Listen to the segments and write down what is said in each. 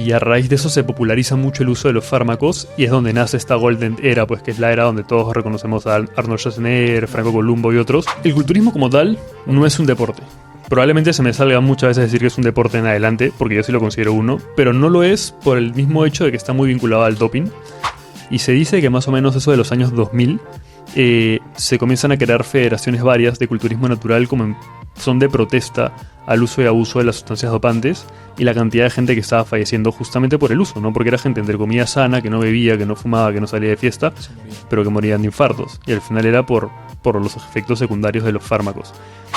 Y a raíz de eso se populariza mucho el uso de los fármacos y es donde nace esta Golden Era, pues que es la era donde todos reconocemos a Arnold Schwarzenegger, Franco Columbo y otros. El culturismo como tal no es un deporte. Probablemente se me salga muchas veces decir que es un deporte en adelante, porque yo sí lo considero uno, pero no lo es por el mismo hecho de que está muy vinculado al doping. Y se dice que más o menos eso de los años 2000 se comienzan a crear federaciones varias de culturismo natural como en son de protesta al uso y abuso de las sustancias dopantes y la cantidad de gente que estaba falleciendo justamente por el uso, no porque era gente entre comillas sana, que no bebía, que no fumaba, que no salía de fiesta, pero que morían de infartos, y al final era por los efectos secundarios de los fármacos.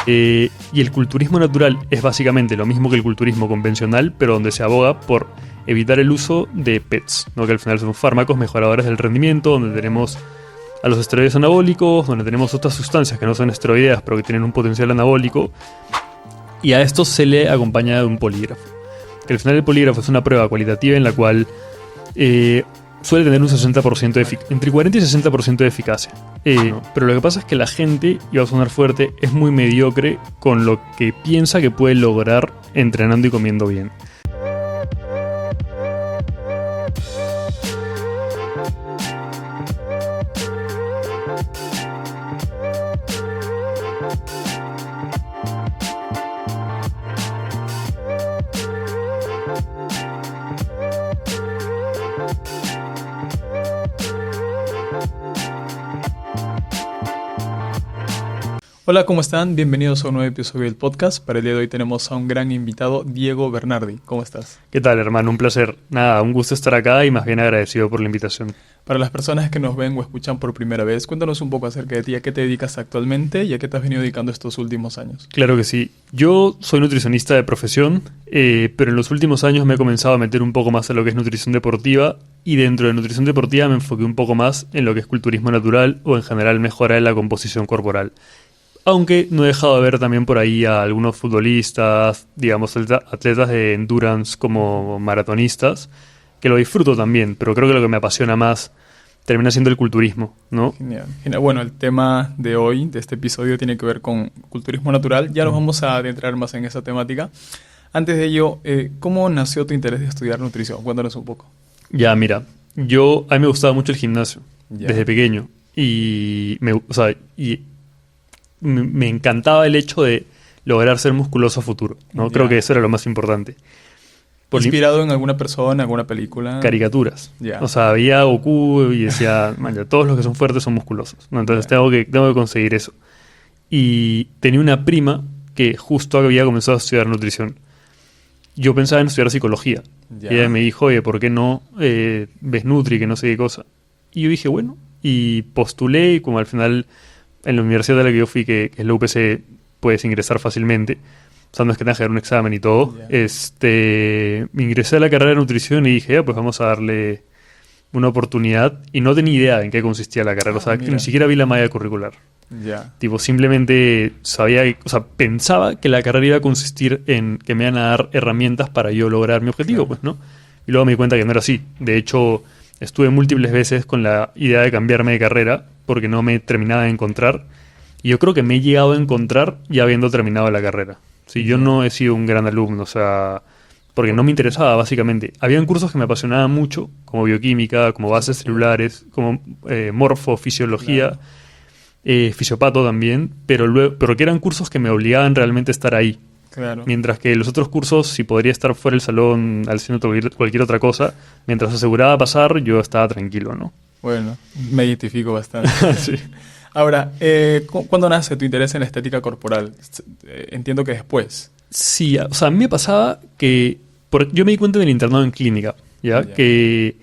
Y el culturismo natural es básicamente lo mismo que el culturismo convencional, pero donde se aboga por evitar el uso de PETs, ¿no? Que al final son fármacos mejoradores del rendimiento, donde tenemos a los esteroides anabólicos, donde tenemos otras sustancias que no son esteroideas pero que tienen un potencial anabólico, y a esto se le acompaña de un polígrafo. Que al final el polígrafo es una prueba cualitativa en la cual suele tener un 60% entre 40 y 60% de eficacia. Pero lo que pasa es que la gente, y va a sonar fuerte, es muy mediocre con lo que piensa que puede lograr entrenando y comiendo bien. Hola, ¿cómo están? Bienvenidos a un nuevo episodio del podcast. Para el día de hoy tenemos a un gran invitado, Diego Bernardi. ¿Cómo estás? ¿Qué tal, hermano? Un placer. Nada, un gusto estar acá y más bien agradecido por la invitación. Para las personas que nos ven o escuchan por primera vez, cuéntanos un poco acerca de ti, a qué te dedicas actualmente y a qué te has venido dedicando estos últimos años. Claro que sí. Yo soy nutricionista de profesión, pero en los últimos años me he comenzado a meter un poco más a lo que es nutrición deportiva, y dentro de nutrición deportiva me enfoqué un poco más en lo que es culturismo natural o en general mejora en la composición corporal. Aunque no he dejado de ver también por ahí a algunos futbolistas, digamos, atletas de endurance como maratonistas, que lo disfruto también, pero creo que lo que me apasiona más termina siendo el culturismo, ¿no? Genial. Bueno, el tema de hoy, de este episodio, tiene que ver con culturismo natural. Ya nos vamos a adentrar más en esa temática. Antes de ello, ¿cómo nació tu interés de estudiar nutrición? Cuéntanos un poco. Ya, mira, a mí me gustaba mucho el gimnasio, desde pequeño, y me encantaba el hecho de lograr ser musculoso a futuro, ¿no? Creo que eso era lo más importante. ¿Inspirado en alguna persona, alguna película? Caricaturas. O sea, veía a Goku y decía, man, ya, todos los que son fuertes son musculosos, ¿no? Entonces tengo que conseguir eso. Y tenía una prima que justo había comenzado a estudiar nutrición. Yo pensaba en estudiar psicología. Y ella me dijo, oye, ¿por qué no ves Nutri, que no sé qué cosa? Y yo dije, bueno, y postulé, y como al final en la universidad a la que yo fui, que es la UPC, puedes ingresar fácilmente. O sea, no es que tengas que dar un examen y todo. Me ingresé a la carrera de nutrición y dije, pues vamos a darle una oportunidad. Y no tenía idea en qué consistía la carrera. O sea, que ni siquiera vi la malla curricular. Tipo, simplemente pensaba que la carrera iba a consistir en que me iban a dar herramientas para yo lograr mi objetivo, pues, ¿no? Y luego me di cuenta que no era así. De hecho, estuve múltiples veces con la idea de cambiarme de carrera porque no me terminaba de encontrar. Y yo creo que me he llegado a encontrar ya habiendo terminado la carrera. Sí, yo no he sido un gran alumno, o sea, porque no me interesaba, básicamente. Habían cursos que me apasionaban mucho, como bioquímica, como bases celulares, como morfofisiología, fisiopato también, pero que eran cursos que me obligaban realmente a estar ahí. Claro. Mientras que los otros cursos, si podría estar fuera del salón haciendo cualquier otra cosa, mientras aseguraba pasar, yo estaba tranquilo, ¿no? Bueno, me identifico bastante. Sí. Ahora, ¿cuándo nace tu interés en la estética corporal? Entiendo que después. Sí, o sea, a mí me pasaba que yo me di cuenta del internado en clínica, que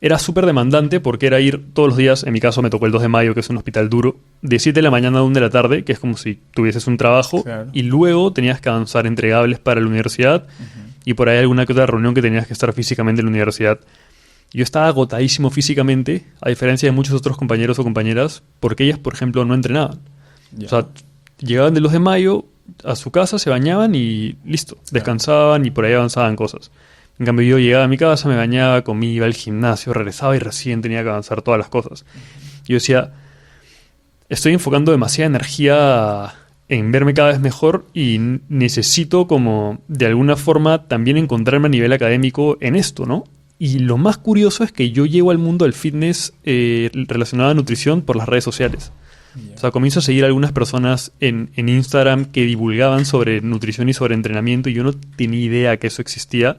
era súper demandante porque era ir todos los días. En mi caso me tocó el 2 de mayo, que es un hospital duro, de 7 de la mañana a 1 de la tarde, que es como si tuvieses un trabajo, y luego tenías que avanzar entregables para la universidad, y por ahí alguna que otra reunión que tenías que estar físicamente en la universidad. Yo estaba agotadísimo físicamente, a diferencia de muchos otros compañeros o compañeras, porque ellas, por ejemplo, no entrenaban. O sea, llegaban del 2 de mayo a su casa, se bañaban y listo, descansaban y por ahí avanzaban cosas. En cambio, yo llegaba a mi casa, me bañaba, comía, iba al gimnasio, regresaba y recién tenía que avanzar todas las cosas. Yo decía, estoy enfocando demasiada energía en verme cada vez mejor y necesito como de alguna forma también encontrarme a nivel académico en esto, ¿no? Y lo más curioso es que yo llego al mundo del fitness relacionado a nutrición por las redes sociales. Ya. O sea, comienzo a seguir a algunas personas en Instagram que divulgaban sobre nutrición y sobre entrenamiento y yo no tenía idea que eso existía.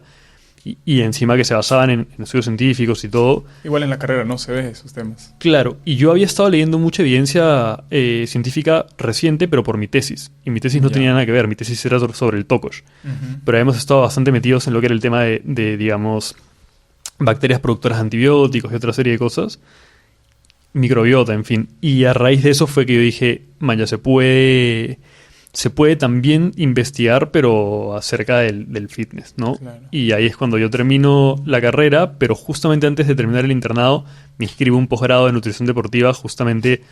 Y encima que se basaban en estudios científicos y todo. Igual en la carrera no se ve esos temas. Claro, y yo había estado leyendo mucha evidencia científica reciente, pero por mi tesis. Y mi tesis no Ya. tenía nada que ver, mi tesis era sobre el TOCOSH. Pero habíamos estado bastante metidos en lo que era el tema de, digamos, bacterias productoras de antibióticos y otra serie de cosas. Microbiota, en fin. Y a raíz de eso fue que yo dije, man, ya se puede también investigar, pero acerca del fitness, ¿no? Claro. Y ahí es cuando yo termino la carrera, pero justamente antes de terminar el internado, me inscribo a un posgrado de nutrición deportiva justamente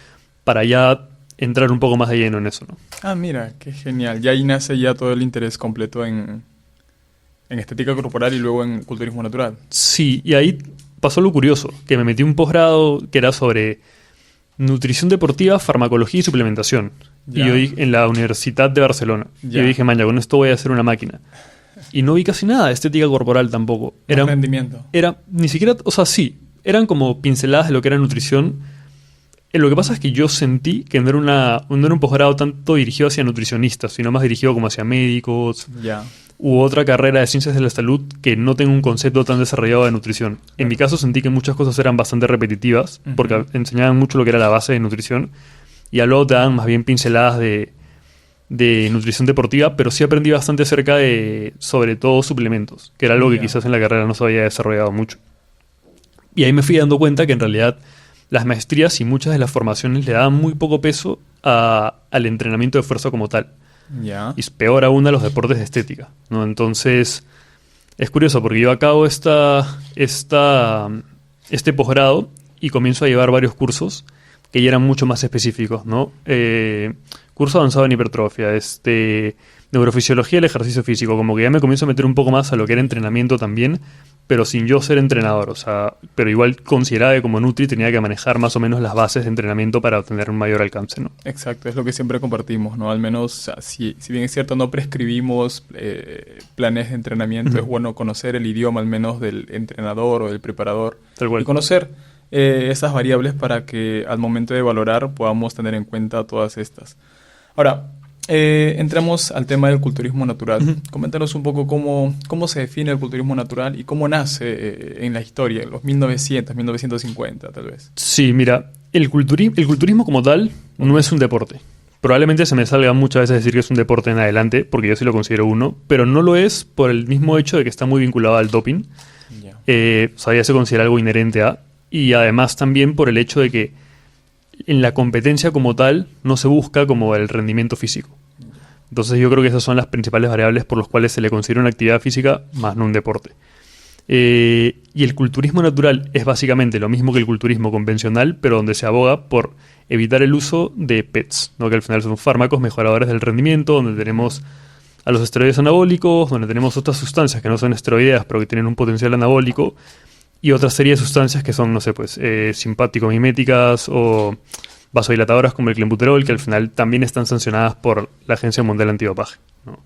para ya entrar un poco más de lleno en eso, ¿no? Ah, mira, qué genial. Y ahí nace ya todo el interés completo en estética corporal y luego en culturismo natural. Sí, y ahí pasó lo curioso, que me metí un posgrado que era sobre nutrición deportiva, farmacología y suplementación. Ya. Y yo en la Universidad de Barcelona. Ya. Y yo dije, man, ya con esto voy a hacer una máquina. Y no vi casi nada de estética corporal tampoco. Más rendimiento. Era ni siquiera, o sea, sí, eran como pinceladas de lo que era nutrición. Lo que pasa es que yo sentí que no era un posgrado tanto dirigido hacia nutricionistas, sino más dirigido como hacia médicos Ya. u otra carrera de ciencias de la salud que no tenga un concepto tan desarrollado de nutrición. En mi caso sentí que muchas cosas eran bastante repetitivas, Ujú. porque enseñaban mucho lo que era la base de nutrición, y luego te daban más bien pinceladas de nutrición deportiva, pero sí aprendí bastante acerca de, sobre todo, suplementos, que era algo que Ya. quizás en la carrera no se había desarrollado mucho. Y ahí me fui dando cuenta que en realidad las maestrías y muchas de las formaciones le daban muy poco peso al entrenamiento de fuerza como tal. Ya. Y es peor aún a los deportes de estética, ¿no? Entonces, es curioso porque yo acabo este posgrado y comienzo a llevar varios cursos que ya eran mucho más específicos, ¿no? Curso avanzado en hipertrofia, neurofisiología del ejercicio físico, como que ya me comienzo a meter un poco más a lo que era entrenamiento también, pero sin yo ser entrenador, o sea, pero igual consideraba que como Nutri tenía que manejar más o menos las bases de entrenamiento para obtener un mayor alcance, ¿no? Exacto, es lo que siempre compartimos, ¿no? Al menos, o sea, si bien es cierto, no prescribimos planes de entrenamiento, Ujú. es bueno conocer el idioma al menos del entrenador o del preparador Tal cual. y conocer esas variables para que al momento de valorar podamos tener en cuenta todas estas. Ahora, entramos al tema del culturismo natural. Ujú. Coméntanos un poco cómo se define el culturismo natural y cómo nace en la historia, en los 1900, 1950 tal vez. Sí, mira, el culturismo como tal no es un deporte. Probablemente se me salga muchas veces decir que es un deporte en adelante, porque yo sí lo considero uno, pero no lo es por el mismo hecho de que está muy vinculado al doping. Ya. O sea, ya se considera algo inherente a. Y además también por el hecho de que en la competencia como tal no se busca como el rendimiento físico. Entonces yo creo que esas son las principales variables por las cuales se le considera una actividad física más no un deporte. Y el culturismo natural es básicamente lo mismo que el culturismo convencional, pero donde se aboga por evitar el uso de PETs, ¿no? Que al final son fármacos mejoradores del rendimiento, donde tenemos a los esteroides anabólicos, donde tenemos otras sustancias que no son esteroideas, pero que tienen un potencial anabólico, y otra serie de sustancias que son, no sé, pues simpático-miméticas o vasodilatadoras como el clenbuterol, que al final también están sancionadas por la Agencia Mundial Antidopaje, ¿no?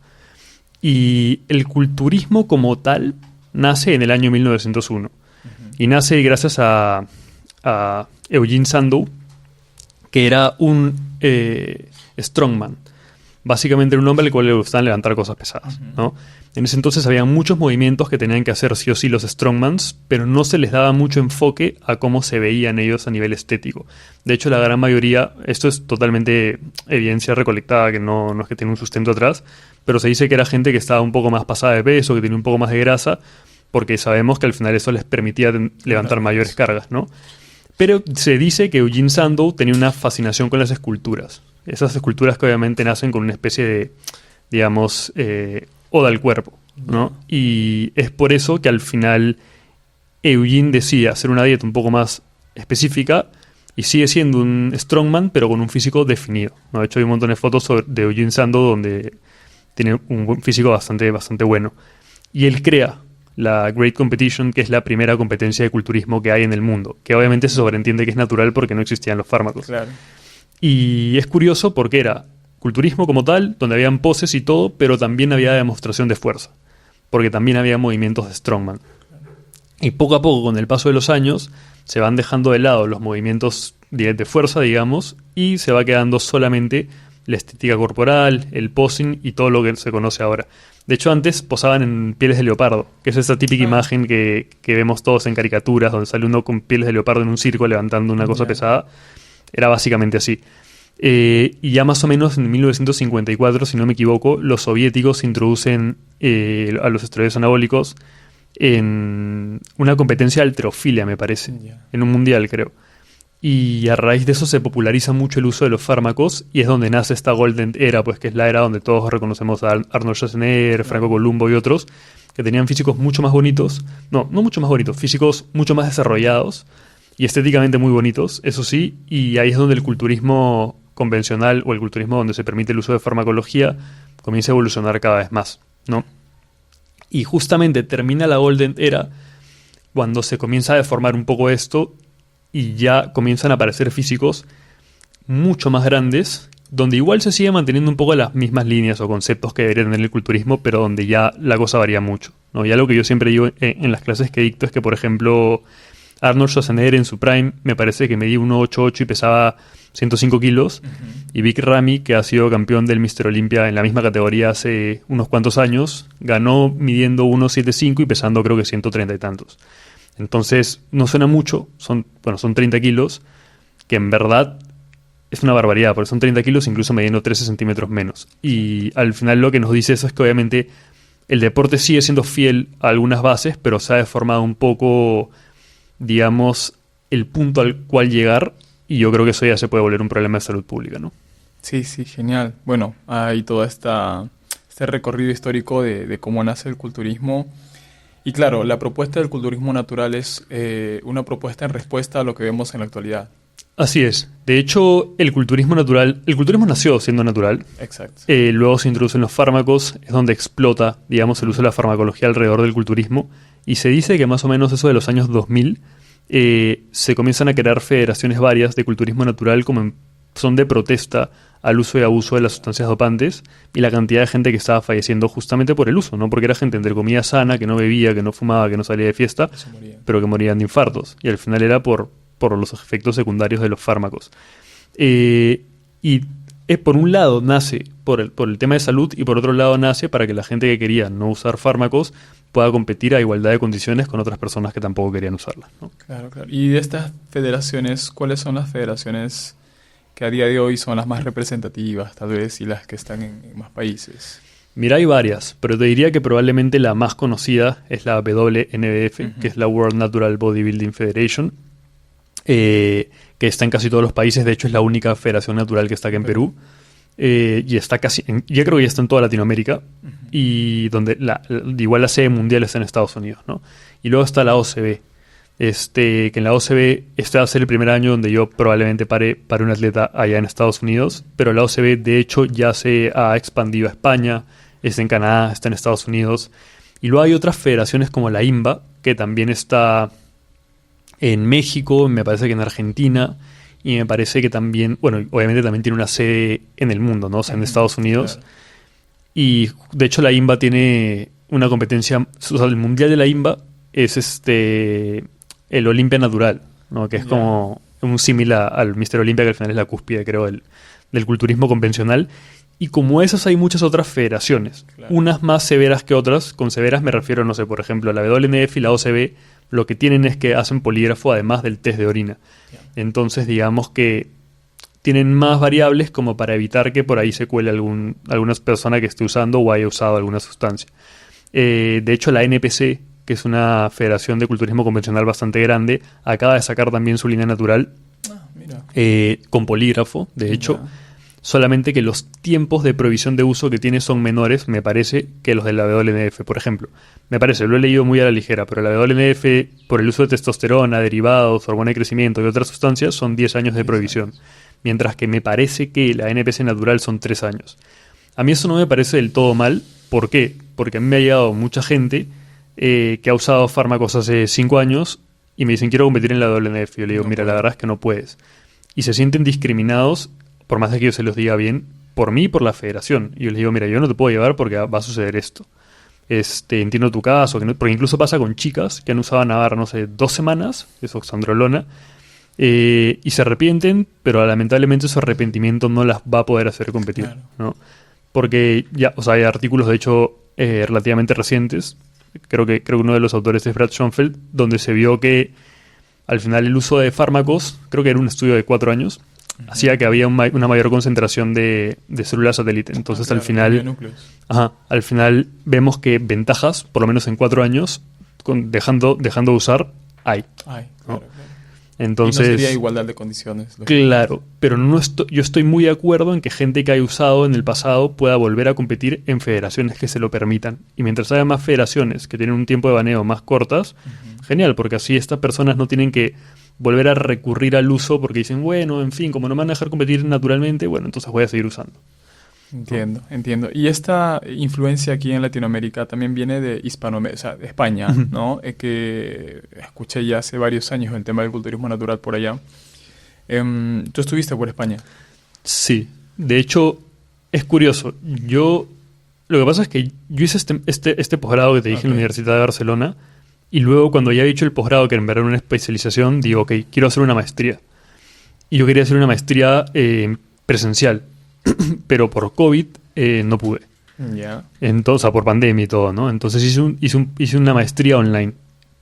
Y el culturismo como tal nace en el año 1901. Y nace gracias a Eugene Sandow, que era un strongman. Básicamente era un hombre al cual le gustaban levantar cosas pesadas, ¿no? En ese entonces había muchos movimientos que tenían que hacer sí o sí los strongmans, pero no se les daba mucho enfoque a cómo se veían ellos a nivel estético. De hecho, la gran mayoría, esto es totalmente evidencia recolectada, que no es que tiene un sustento atrás, pero se dice que era gente que estaba un poco más pasada de peso, que tenía un poco más de grasa, porque sabemos que al final eso les permitía levantar mayores cargas, ¿no? Pero se dice que Eugene Sandow tenía una fascinación con las esculturas. Esas esculturas que obviamente nacen con una especie de, digamos, oda al cuerpo, ¿no? Y es por eso que al final Eugene decide hacer una dieta un poco más específica y sigue siendo un strongman, pero con un físico definido, ¿no? De hecho, hay un montón de fotos de Eugene Sandow donde tiene un buen físico bastante bueno. Y él crea la Great Competition, que es la primera competencia de culturismo que hay en el mundo, que obviamente se sobreentiende que es natural porque no existían los fármacos. Claro. Y es curioso porque era culturismo como tal, donde habían poses y todo, pero también había demostración de fuerza, porque también había movimientos de strongman. Y poco a poco, con el paso de los años, se van dejando de lado los movimientos de fuerza, digamos, y se va quedando solamente la estética corporal, el posing y todo lo que se conoce ahora. De hecho, antes posaban en pieles de leopardo, que es esa típica imagen que vemos todos en caricaturas, donde sale uno con pieles de leopardo en un circo levantando una cosa pesada. Era básicamente así. Y ya más o menos en 1954, si no me equivoco, los soviéticos introducen a los esteroides anabólicos en una competencia de halterofilia, me parece, en un mundial, creo. Y a raíz de eso se populariza mucho el uso de los fármacos y es donde nace esta Golden Era, pues que es la era donde todos reconocemos a Arnold Schwarzenegger, Franco Columbo y otros, que tenían físicos mucho más bonitos, no mucho más bonitos, físicos mucho más desarrollados y estéticamente muy bonitos, eso sí, y ahí es donde el culturismo convencional o el culturismo donde se permite el uso de farmacología comienza a evolucionar cada vez más, ¿no? Y justamente termina la Golden Era cuando se comienza a deformar un poco esto y ya comienzan a aparecer físicos mucho más grandes, donde igual se sigue manteniendo un poco las mismas líneas o conceptos que debería tener el culturismo, pero donde ya la cosa varía mucho, ¿no? Ya lo que yo siempre digo en las clases que dicto es que, por ejemplo, Arnold Schwarzenegger en su prime me parece que medía 1,88 y pesaba 105 kilos, y Vic Ramy, que ha sido campeón del Mr. Olympia en la misma categoría hace unos cuantos años, ganó midiendo 1,75 y pesando creo que 130 y tantos. Entonces, no suena mucho, son 30 kilos, que en verdad es una barbaridad, porque son 30 kilos incluso midiendo 13 centímetros menos. Y al final lo que nos dice eso es que obviamente el deporte sigue siendo fiel a algunas bases, pero se ha deformado un poco, digamos, el punto al cual llegar, y yo creo que eso ya se puede volver un problema de salud pública, ¿no? Sí, genial. Bueno, hay todo este recorrido histórico de cómo nace el culturismo. Y claro, la propuesta del culturismo natural es una propuesta en respuesta a lo que vemos en la actualidad. Así es. De hecho, el culturismo nació siendo natural. Exacto. Luego se introducen los fármacos, es donde explota, digamos, el uso de la farmacología alrededor del culturismo. Y se dice que más o menos eso de los años 2000 se comienzan a crear federaciones varias de culturismo natural como son de protesta al uso y abuso de las sustancias dopantes y la cantidad de gente que estaba falleciendo justamente por el uso, no porque era gente entre comillas sana, que no bebía, que no fumaba, que no salía de fiesta, pero que morían de infartos. Y al final era por los efectos secundarios de los fármacos. Y por un lado nace por el tema de salud y por otro lado nace para que la gente que quería no usar fármacos pueda competir a igualdad de condiciones con otras personas que tampoco querían usarlas, ¿no? Claro. Y de estas federaciones, ¿cuáles son las federaciones que a día de hoy son las más representativas, tal vez, y las que están en más países? Mira, hay varias, pero te diría que probablemente la más conocida es la WNBF, que es la World Natural Bodybuilding Federation, que está en casi todos los países. De hecho, es la única federación natural que está acá en Perú. Y está ya creo que ya está en toda Latinoamérica, y donde igual la sede mundial está en Estados Unidos, ¿no? Y luego está la OCB, que en la OCB este va a ser el primer año donde yo probablemente pare un atleta allá en Estados Unidos, pero la OCB de hecho ya se ha expandido a España, está en Canadá, está en Estados Unidos, y luego hay otras federaciones como la INBA, que también está en México, me parece que en Argentina, y me parece que también, bueno, obviamente también tiene una sede en el mundo, ¿no? O sea, en Estados Unidos. Claro. Y de hecho la INBA tiene una competencia, o sea, el mundial de la INBA es el Olimpia Natural, ¿no? Que es como un símil al Mr. Olympia, que al final es la cúspide, creo, del culturismo convencional. Y como esas hay muchas otras federaciones, unas más severas que otras. Con severas me refiero, no sé, por ejemplo, la WNF y la OCB, lo que tienen es que hacen polígrafo además del test de orina. Entonces, digamos que tienen más variables como para evitar que por ahí se cuele alguna persona que esté usando o haya usado alguna sustancia. De hecho, la NPC, que es una federación de culturismo convencional bastante grande, acaba de sacar también su línea natural con polígrafo, de hecho. Solamente que los tiempos de prohibición de uso que tiene son menores, me parece, que los de la WNF, por ejemplo. Me parece, lo he leído muy a la ligera, pero la WNF, por el uso de testosterona, derivados, hormona de crecimiento y otras sustancias, son 10 años de prohibición. Mientras que me parece que la NPC natural son 3 años. A mí eso no me parece del todo mal. ¿Por qué? Porque a mí me ha llegado mucha gente que ha usado fármacos hace 5 años y me dicen, quiero competir en la WNF. Yo le digo, mira, la verdad es que no puedes. Y se sienten discriminados, por más de que yo se los diga bien, por mí y por la federación. Y yo les digo, mira, yo no te puedo llevar porque va a suceder esto. Entiendo tu caso, porque incluso pasa con chicas que han usado Navarra, no sé, 2 semanas, es oxandrolona, y se arrepienten, pero lamentablemente su arrepentimiento no las va a poder hacer competir, Claro. ¿no? Porque ya, o sea, hay artículos de hecho relativamente recientes, creo que uno de los autores es Brad Schoenfeld, donde se vio que al final el uso de fármacos, creo que era un estudio de 4 años, hacía que había una mayor concentración de células satélite. Entonces Claro, al final, bionúcleos. al final vemos que ventajas, por lo menos en 4 años, dejando de usar, hay. Ay, ¿no? claro, claro. Entonces, Y no sería igualdad de condiciones. claro, pero yo estoy muy de acuerdo en que gente que haya usado en el pasado pueda volver a competir en federaciones que se lo permitan. Y mientras haya más federaciones que tienen un tiempo de baneo más cortas, genial, porque así estas personas no tienen que volver a recurrir al uso porque dicen, bueno, en fin, como no me van a dejar competir naturalmente, bueno, entonces voy a seguir usando. Entiendo, entiendo. Y esta influencia aquí en Latinoamérica también viene de Hispanoamérica, o sea, de España, ¿no? Que escuché ya hace varios años el tema del culturismo natural por allá. ¿Tú estuviste por España? Sí, de hecho, es curioso. Lo que pasa es que yo hice este posgrado que te dije en la Universidad de Barcelona, y luego cuando ya he hecho el posgrado, que en verdad era una especialización, digo, ok, quiero hacer una maestría. Y yo quería hacer una maestría presencial, pero por COVID no pude. Ya. Entonces, o sea, por pandemia y todo, ¿no? Entonces hice una maestría online.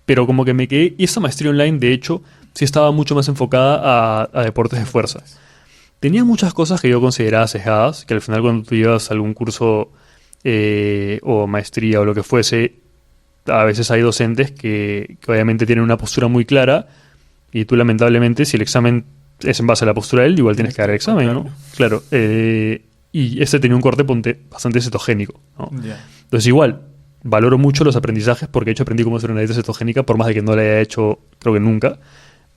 Pero como que me quedé... Y esa maestría online, de hecho, sí estaba mucho más enfocada a deportes de fuerza. Tenía muchas cosas que yo consideraba sesgadas, que al final cuando tú llevas algún curso o maestría o lo que fuese, a veces hay docentes que obviamente tienen una postura muy clara y tú lamentablemente, si el examen es en base a la postura de él, igual tienes que dar el examen, ¿no? Claro. Y este tenía un corte bastante cetogénico, ¿no? Ya. Entonces igual, valoro mucho los aprendizajes porque de hecho aprendí cómo hacer una dieta cetogénica, por más de que no la haya hecho, creo que nunca,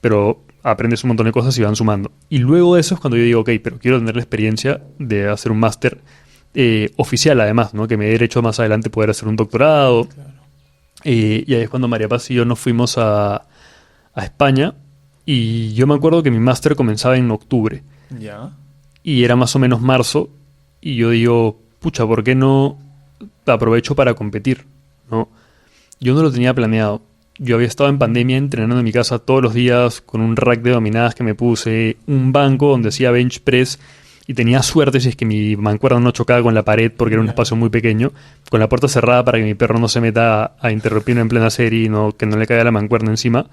pero aprendes un montón de cosas y van sumando. Y luego de eso es cuando yo digo, ok, pero quiero tener la experiencia de hacer un máster oficial además, ¿no? Que me dé derecho más adelante poder hacer un doctorado. Claro. Y ahí es cuando María Paz y yo nos fuimos a España y yo me acuerdo que mi máster comenzaba en octubre Ya. y era más o menos marzo y yo digo, pucha, ¿por qué no aprovecho para competir? ¿No? Yo no lo tenía planeado. Yo había estado en pandemia entrenando en mi casa todos los días con un rack de dominadas que me puse, un banco donde hacía bench press y tenía suerte si es que mi mancuerna no chocaba con la pared porque era un espacio muy pequeño, con la puerta cerrada para que mi perro no se meta a interrumpirme en plena serie y que no le caiga la mancuerna encima,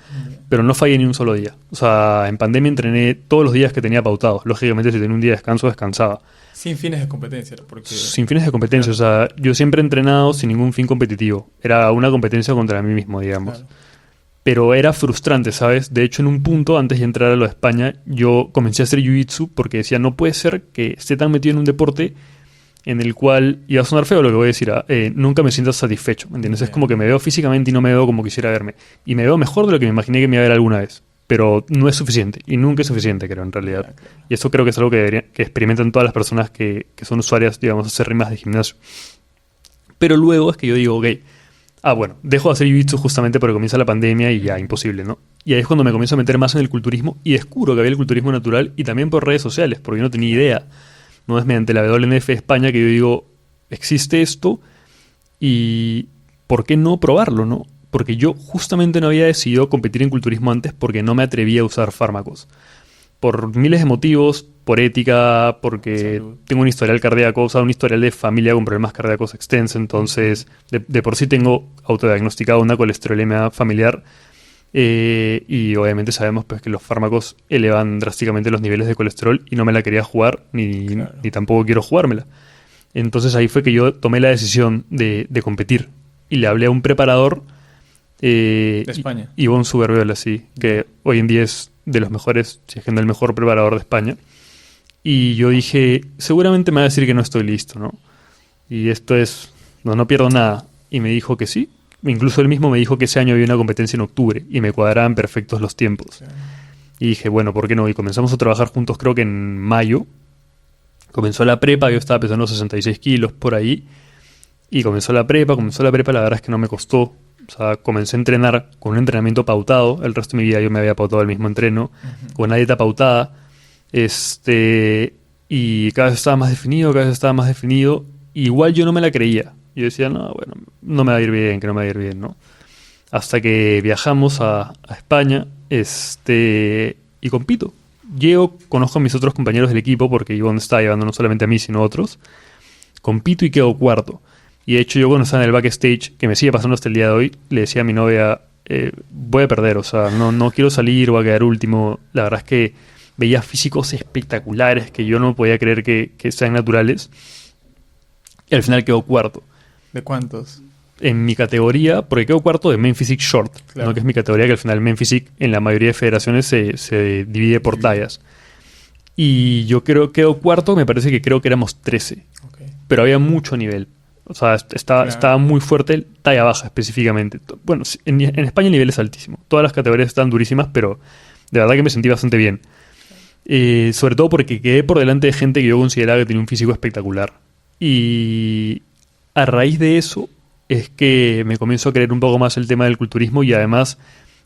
pero no fallé ni un solo día. O sea, en pandemia entrené todos los días que tenía pautados. Lógicamente, si tenía un día de descanso, descansaba. Sin fines de competencia, porque... Sin fines de competencia. Claro. O sea, yo siempre he entrenado sin ningún fin competitivo. Era una competencia contra mí mismo, digamos. Claro. Pero era frustrante, ¿sabes? De hecho, en un punto, antes de entrar a lo de España, yo comencé a hacer jiu-jitsu porque decía, no puede ser que esté tan metido en un deporte en el cual, y va a sonar feo lo que voy a decir, nunca me siento satisfecho, ¿me entiendes? Es como que me veo físicamente y no me veo como quisiera verme. Y me veo mejor de lo que me imaginé que me iba a ver alguna vez. Pero no es suficiente, y nunca es suficiente, creo, en realidad. Claro. Y eso creo que es algo que experimentan todas las personas que son usuarias, digamos, acérrimas de gimnasio. Pero luego es que yo digo, ok, bueno, dejo de hacer jiu-jitsu justamente porque comienza la pandemia y ya, imposible, ¿no? Y ahí es cuando me comienzo a meter más en el culturismo y descubro que había el culturismo natural y también por redes sociales, porque yo no tenía idea. No es mediante la WNF de España que yo digo, existe esto y ¿por qué no probarlo, no? Porque yo justamente no había decidido competir en culturismo antes porque no me atrevía a usar fármacos. Por miles de motivos, por ética, porque tengo un historial cardíaco, o sea, un historial de familia con problemas cardíacos extenso, entonces de por sí tengo autodiagnosticado una colesterolemia familiar y obviamente sabemos pues que los fármacos elevan drásticamente los niveles de colesterol y no me la quería jugar ni tampoco quiero jugármela. Entonces ahí fue que yo tomé la decisión de competir y le hablé a un preparador de España. Ivonne Suberviola, sí, que hoy en día es de los mejores, si es que no el mejor preparador de España. Y yo dije, seguramente me va a decir que no estoy listo, ¿no? Y esto es, no pierdo nada. Y me dijo que sí. Incluso él mismo me dijo que ese año había una competencia en octubre y me cuadraban perfectos los tiempos. Sí. Y dije, bueno, ¿por qué no? Y comenzamos a trabajar juntos creo que en mayo. Comenzó la prepa, yo estaba pesando 66 kilos por ahí. Y comenzó la prepa, la verdad es que no me costó. O sea, comencé a entrenar con un entrenamiento pautado. El resto de mi vida yo me había pautado el mismo entreno. Con una dieta pautada. y cada vez estaba más definido, cada vez estaba más definido. Igual yo no me la creía. Yo decía, no, bueno, no me va a ir bien, que no me va a ir bien, ¿no? Hasta que viajamos a España, y compito. Llego, conozco a mis otros compañeros del equipo, porque Ivonne está llevando no solamente a mí, sino a otros. Compito y quedo cuarto. Y de hecho yo cuando estaba en el backstage, que me sigue pasando hasta el día de hoy, le decía a mi novia, voy a perder, o sea, no quiero salir, voy a quedar último. La verdad es que veía físicos espectaculares que yo no podía creer que sean naturales. Y al final quedó cuarto. ¿De cuántos? En mi categoría, porque quedo cuarto de Men Physique Short, Claro. ¿no? Que es mi categoría, que al final Men Physique en la mayoría de federaciones se divide por tallas. Y yo quedo cuarto, me parece que creo que éramos 13. Ok. Pero había mucho nivel. O sea, Claro. estaba muy fuerte, talla baja específicamente. Bueno, en España el nivel es altísimo. Todas las categorías están durísimas, pero de verdad que me sentí bastante bien. Sobre todo porque quedé por delante de gente que yo consideraba que tenía un físico espectacular. Y a raíz de eso es que me comienzo a creer un poco más el tema del culturismo, y además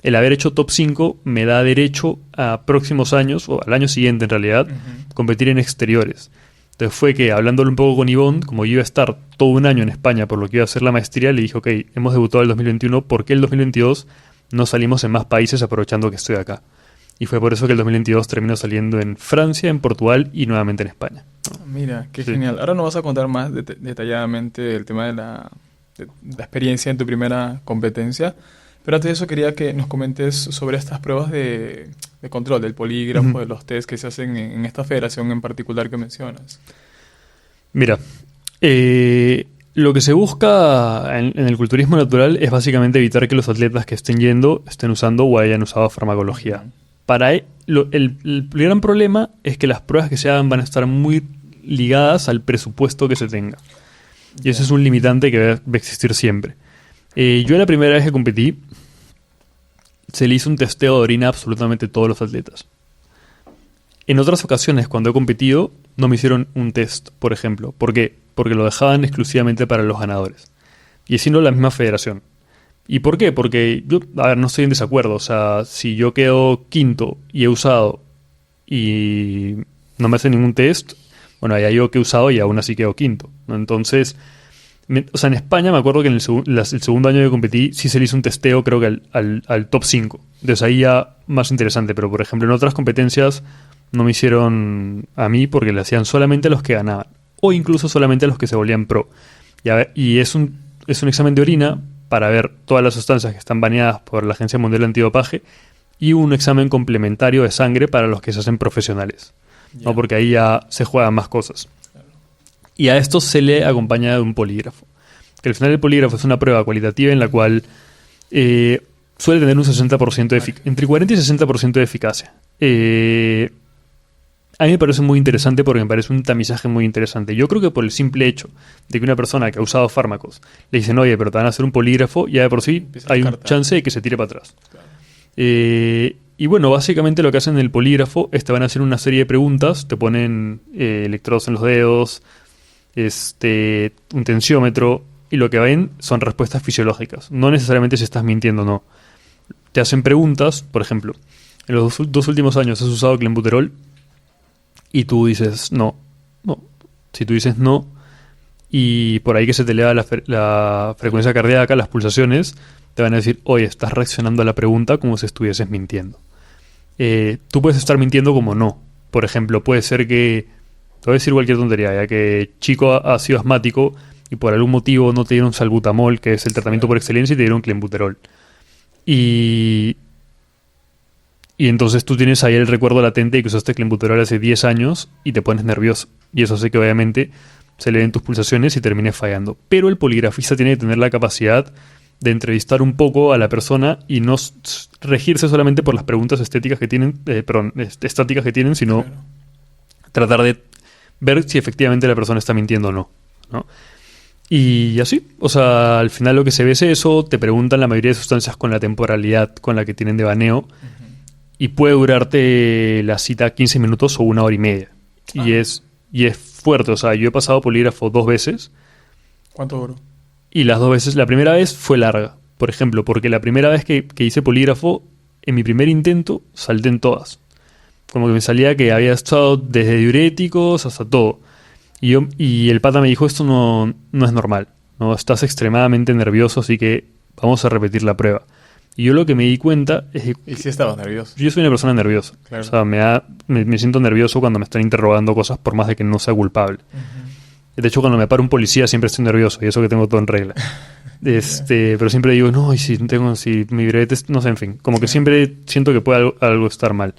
el haber hecho top 5 me da derecho a próximos años, o al año siguiente en realidad, Ujú. competir en exteriores. Entonces fue que, hablándolo un poco con Ivonne, como yo iba a estar todo un año en España por lo que iba a hacer la maestría, le dije, ok, hemos debutado el 2021, ¿por qué el 2022 no salimos en más países aprovechando que estoy acá? Y fue por eso que el 2022 terminó saliendo en Francia, en Portugal y nuevamente en España. Mira, qué Sí. genial. Ahora nos vas a contar más detalladamente el tema de la experiencia en tu primera competencia. Pero antes de eso quería que nos comentes sobre estas pruebas de control, del polígrafo, Ujú. de los test que se hacen en esta federación en particular que mencionas. Mira, lo que se busca en el culturismo natural es básicamente evitar que los atletas que estén yendo estén usando o hayan usado farmacología. El gran problema es que las pruebas que se hagan van a estar muy ligadas al presupuesto que se tenga. Y eso es un limitante que va a existir siempre. Yo la primera vez que competí, se le hizo un testeo de orina a absolutamente todos los atletas. En otras ocasiones, cuando he competido, no me hicieron un test, por ejemplo. ¿Por qué? Porque lo dejaban exclusivamente para los ganadores. Y siendo la misma federación. ¿Y por qué? Porque yo, a ver, no estoy en desacuerdo. O sea, si yo quedo quinto y he usado y no me hacen ningún test, bueno, allá yo que he usado y aún así quedo quinto, ¿no? Entonces, o sea, en España me acuerdo que en el segundo año que competí sí se le hizo un testeo, creo que al top 5. Entonces ahí ya más interesante. Pero, por ejemplo, en otras competencias no me hicieron a mí porque le hacían solamente a los que ganaban. O incluso solamente a los que se volvían pro. Y es un examen de orina para ver todas las sustancias que están baneadas por la Agencia Mundial de Antidopaje, y un examen complementario de sangre para los que se hacen profesionales, Ya. ¿no? Porque ahí ya se juegan más cosas. Claro. Y a esto se le acompaña de un polígrafo. Que al final el polígrafo es una prueba cualitativa en la cual suele tener un 60% de entre 40 y 60% de eficacia. A mí me parece muy interesante porque me parece un tamizaje muy interesante. Yo creo que por el simple hecho de que una persona que ha usado fármacos le dicen, oye, pero te van a hacer un polígrafo, ya de por sí Empieza a hay un descartar. chance de que se tire para atrás. Claro. Y bueno, básicamente lo que hacen en el polígrafo es te van a hacer una serie de preguntas, te ponen electrodos en los dedos, un tensiómetro, y lo que ven son respuestas fisiológicas. No necesariamente si estás mintiendo o no. Te hacen preguntas, por ejemplo, en los dos últimos años has usado clenbuterol, y tú dices no. Si tú dices no, y por ahí que se te eleva la frecuencia cardíaca, las pulsaciones, te van a decir, oye, estás reaccionando a la pregunta como si estuvieses mintiendo. Tú puedes estar mintiendo como no. Por ejemplo, puede ser que, te voy a decir cualquier tontería, ya que chico ha sido asmático y por algún motivo no te dieron salbutamol, que es el tratamiento por excelencia, y te dieron clenbuterol. Y entonces tú tienes ahí el recuerdo latente de que usaste clenbuterol hace 10 años y te pones nervioso. Y eso hace que obviamente se le den tus pulsaciones y termines fallando. Pero el poligrafista tiene que tener la capacidad de entrevistar un poco a la persona y no regirse solamente por las preguntas estáticas que tienen, sino Claro. tratar de ver si efectivamente la persona está mintiendo o no, ¿no? Y así, o sea, al final lo que se ve es eso, te preguntan la mayoría de sustancias con la temporalidad con la que tienen de baneo, Ujú. y puede durarte la cita 15 minutos o 1 hora y media. Y es fuerte, o sea, yo he pasado polígrafo 2 veces, ¿Cuánto duró? y las 2 veces, la primera vez fue larga, por ejemplo, porque la primera vez que hice polígrafo, en mi primer intento salté en todas. Como que me salía que había estado desde diuréticos hasta todo. Y el pata me dijo, esto no es normal, ¿no? Estás extremadamente nervioso, así que vamos a repetir la prueba. Y yo lo que me di cuenta es que... ¿Y si estabas nervioso? Yo soy una persona nerviosa. Claro. O sea, me siento nervioso cuando me están interrogando cosas por más de que no sea culpable. De hecho, cuando me para un policía siempre estoy nervioso y eso que tengo todo en regla. Pero siempre digo, no, y si mi brevete, no sé, en fin. Como que siempre siento que puede algo estar mal.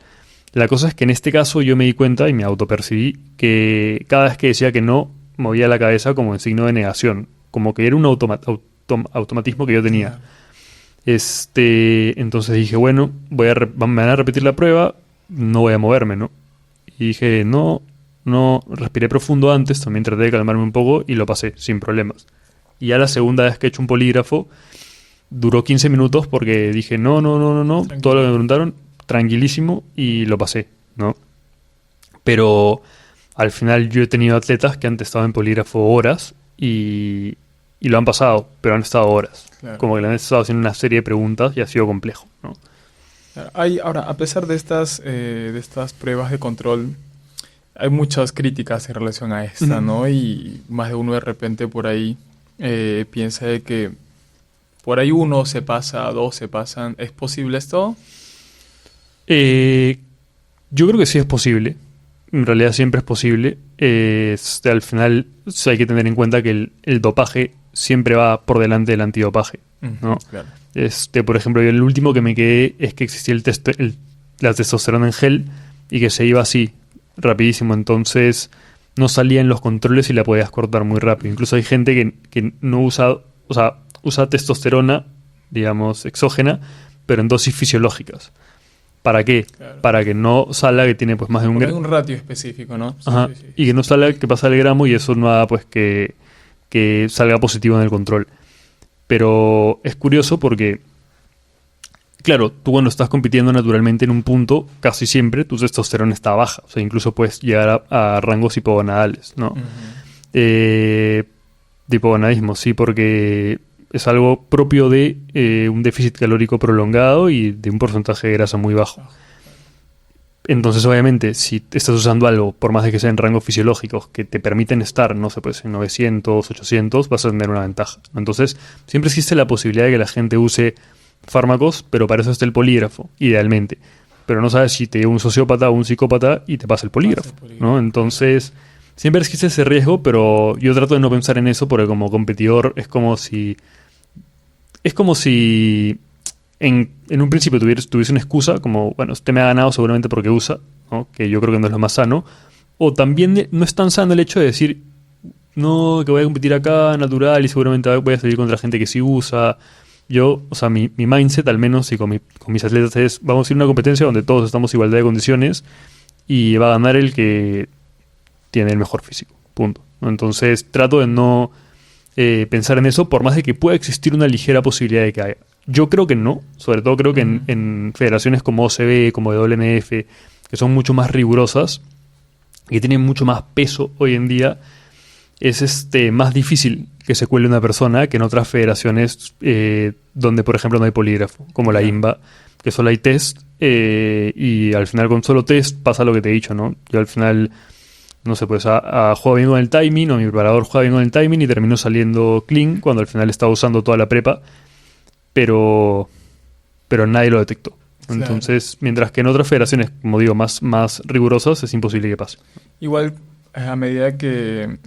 La cosa es que en este caso yo me di cuenta y me autopercibí que cada vez que decía que no, movía la cabeza como en signo de negación. Como que era un automatismo que yo tenía. Entonces dije, bueno, me van a repetir la prueba, no voy a moverme, ¿no? Y dije, no, respiré profundo antes, también traté de calmarme un poco y lo pasé sin problemas. Y ya la segunda vez que he hecho un polígrafo, duró 15 minutos porque dije, no, Tranquilo. todo lo que me preguntaron, tranquilísimo, y lo pasé, ¿no? Pero al final yo he tenido atletas que han estado en polígrafo horas y lo han pasado, pero han estado horas. Claro. Como que le han estado haciendo una serie de preguntas y ha sido complejo, ¿no? Ahora, a pesar de estas pruebas de control, hay muchas críticas en relación a esta, ¿no? Y más de uno de repente por ahí piensa de que por ahí uno se pasa, dos se pasan. ¿Es posible esto? Yo creo que sí es posible. En realidad siempre es posible. Al final hay que tener en cuenta que el dopaje siempre va por delante del antidopaje, ¿no? Claro. Por ejemplo, yo el último que me quedé es que existía la testosterona en gel y que se iba así, rapidísimo. Entonces no salía en los controles y la podías cortar muy rápido. Incluso hay gente que no usa, o sea, usa testosterona, digamos, exógena, pero en dosis fisiológicas. ¿Para qué? Claro. Para que no salga que tiene pues más de un Porque hay gramo. un ratio específico, ¿no? Ajá. Sí. Y que no salga que pasa el gramo y eso no haga pues que salga positivo en el control. Pero es curioso porque, claro, tú cuando estás compitiendo naturalmente en un punto, casi siempre tu testosterona está baja. O sea, incluso puedes llegar a rangos hipogonadales, ¿no? De hipogonadismo, sí, porque es algo propio de un déficit calórico prolongado y de un porcentaje de grasa muy bajo. Entonces, obviamente, si estás usando algo, por más de que sea en rangos fisiológicos, que te permiten estar, no sé, pues en 900, 800, vas a tener una ventaja. Entonces, siempre existe la posibilidad de que la gente use fármacos, pero para eso está el polígrafo, idealmente. Pero no sabes si te dio un sociópata o un psicópata y te pasa el polígrafo, ¿no? Entonces, siempre existe ese riesgo, pero yo trato de no pensar en eso porque como competidor es como si en un principio tuviese una excusa, como, bueno, usted me ha ganado seguramente porque usa, ¿no? Que yo creo que no es lo más sano. O también no es tan sano el hecho de decir, no, que voy a competir acá, natural, y seguramente voy a salir contra gente que sí usa. Yo, o sea, mi mindset, al menos, y con mis atletas es, vamos a ir a una competencia donde todos estamos en igualdad de condiciones y va a ganar el que tiene el mejor físico, punto. Entonces, trato de no pensar en eso, por más de que pueda existir una ligera posibilidad de que haya. Yo creo que no, sobre todo creo que en federaciones como OCB, como WNF, que son mucho más rigurosas y que tienen mucho más peso hoy en día, es más difícil que se cuele una persona que en otras federaciones donde, por ejemplo, no hay polígrafo, como la INBA, que solo hay test y al final con solo test pasa lo que te he dicho, ¿no? Yo al final, no sé, pues juego bien con el timing, o mi preparador juega bien con el timing y termino saliendo clean cuando al final estaba usando toda la prepa, pero nadie lo detectó. Entonces, mientras que en otras federaciones, como digo, más rigurosas, es imposible que pase. Igual, a medida que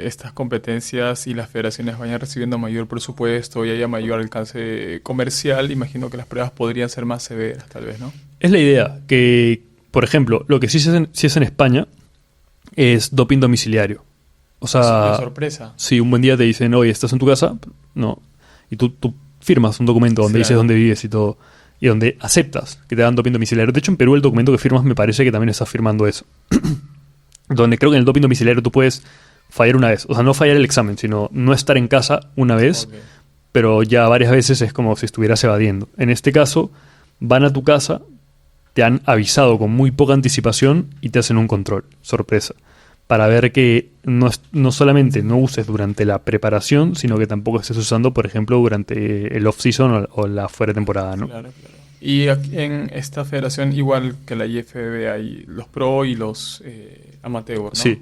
estas competencias y las federaciones vayan recibiendo mayor presupuesto y haya mayor alcance comercial, imagino que las pruebas podrían ser más severas, tal vez, ¿no? Es la idea que, por ejemplo, lo que sí es en España es doping domiciliario. O sea, de sorpresa. Si un buen día te dicen, oye, ¿estás en tu casa? No. Y tú firmas un documento donde dices dónde vives y todo, y donde aceptas que te dan doping domiciliario. De hecho, en Perú el documento que firmas me parece que también estás firmando eso. Donde creo que en el doping domiciliario tú puedes fallar una vez. O sea, no fallar el examen, sino no estar en casa una vez, pero ya varias veces es como si estuvieras evadiendo. En este caso, van a tu casa, te han avisado con muy poca anticipación y te hacen un control, sorpresa, para ver que no solamente no uses durante la preparación, sino que tampoco estés usando, por ejemplo, durante el off-season o la fuera de temporada, ¿no? Claro. Y aquí en esta federación, igual que la IFBB, hay los pro y los amateur, ¿no? Sí.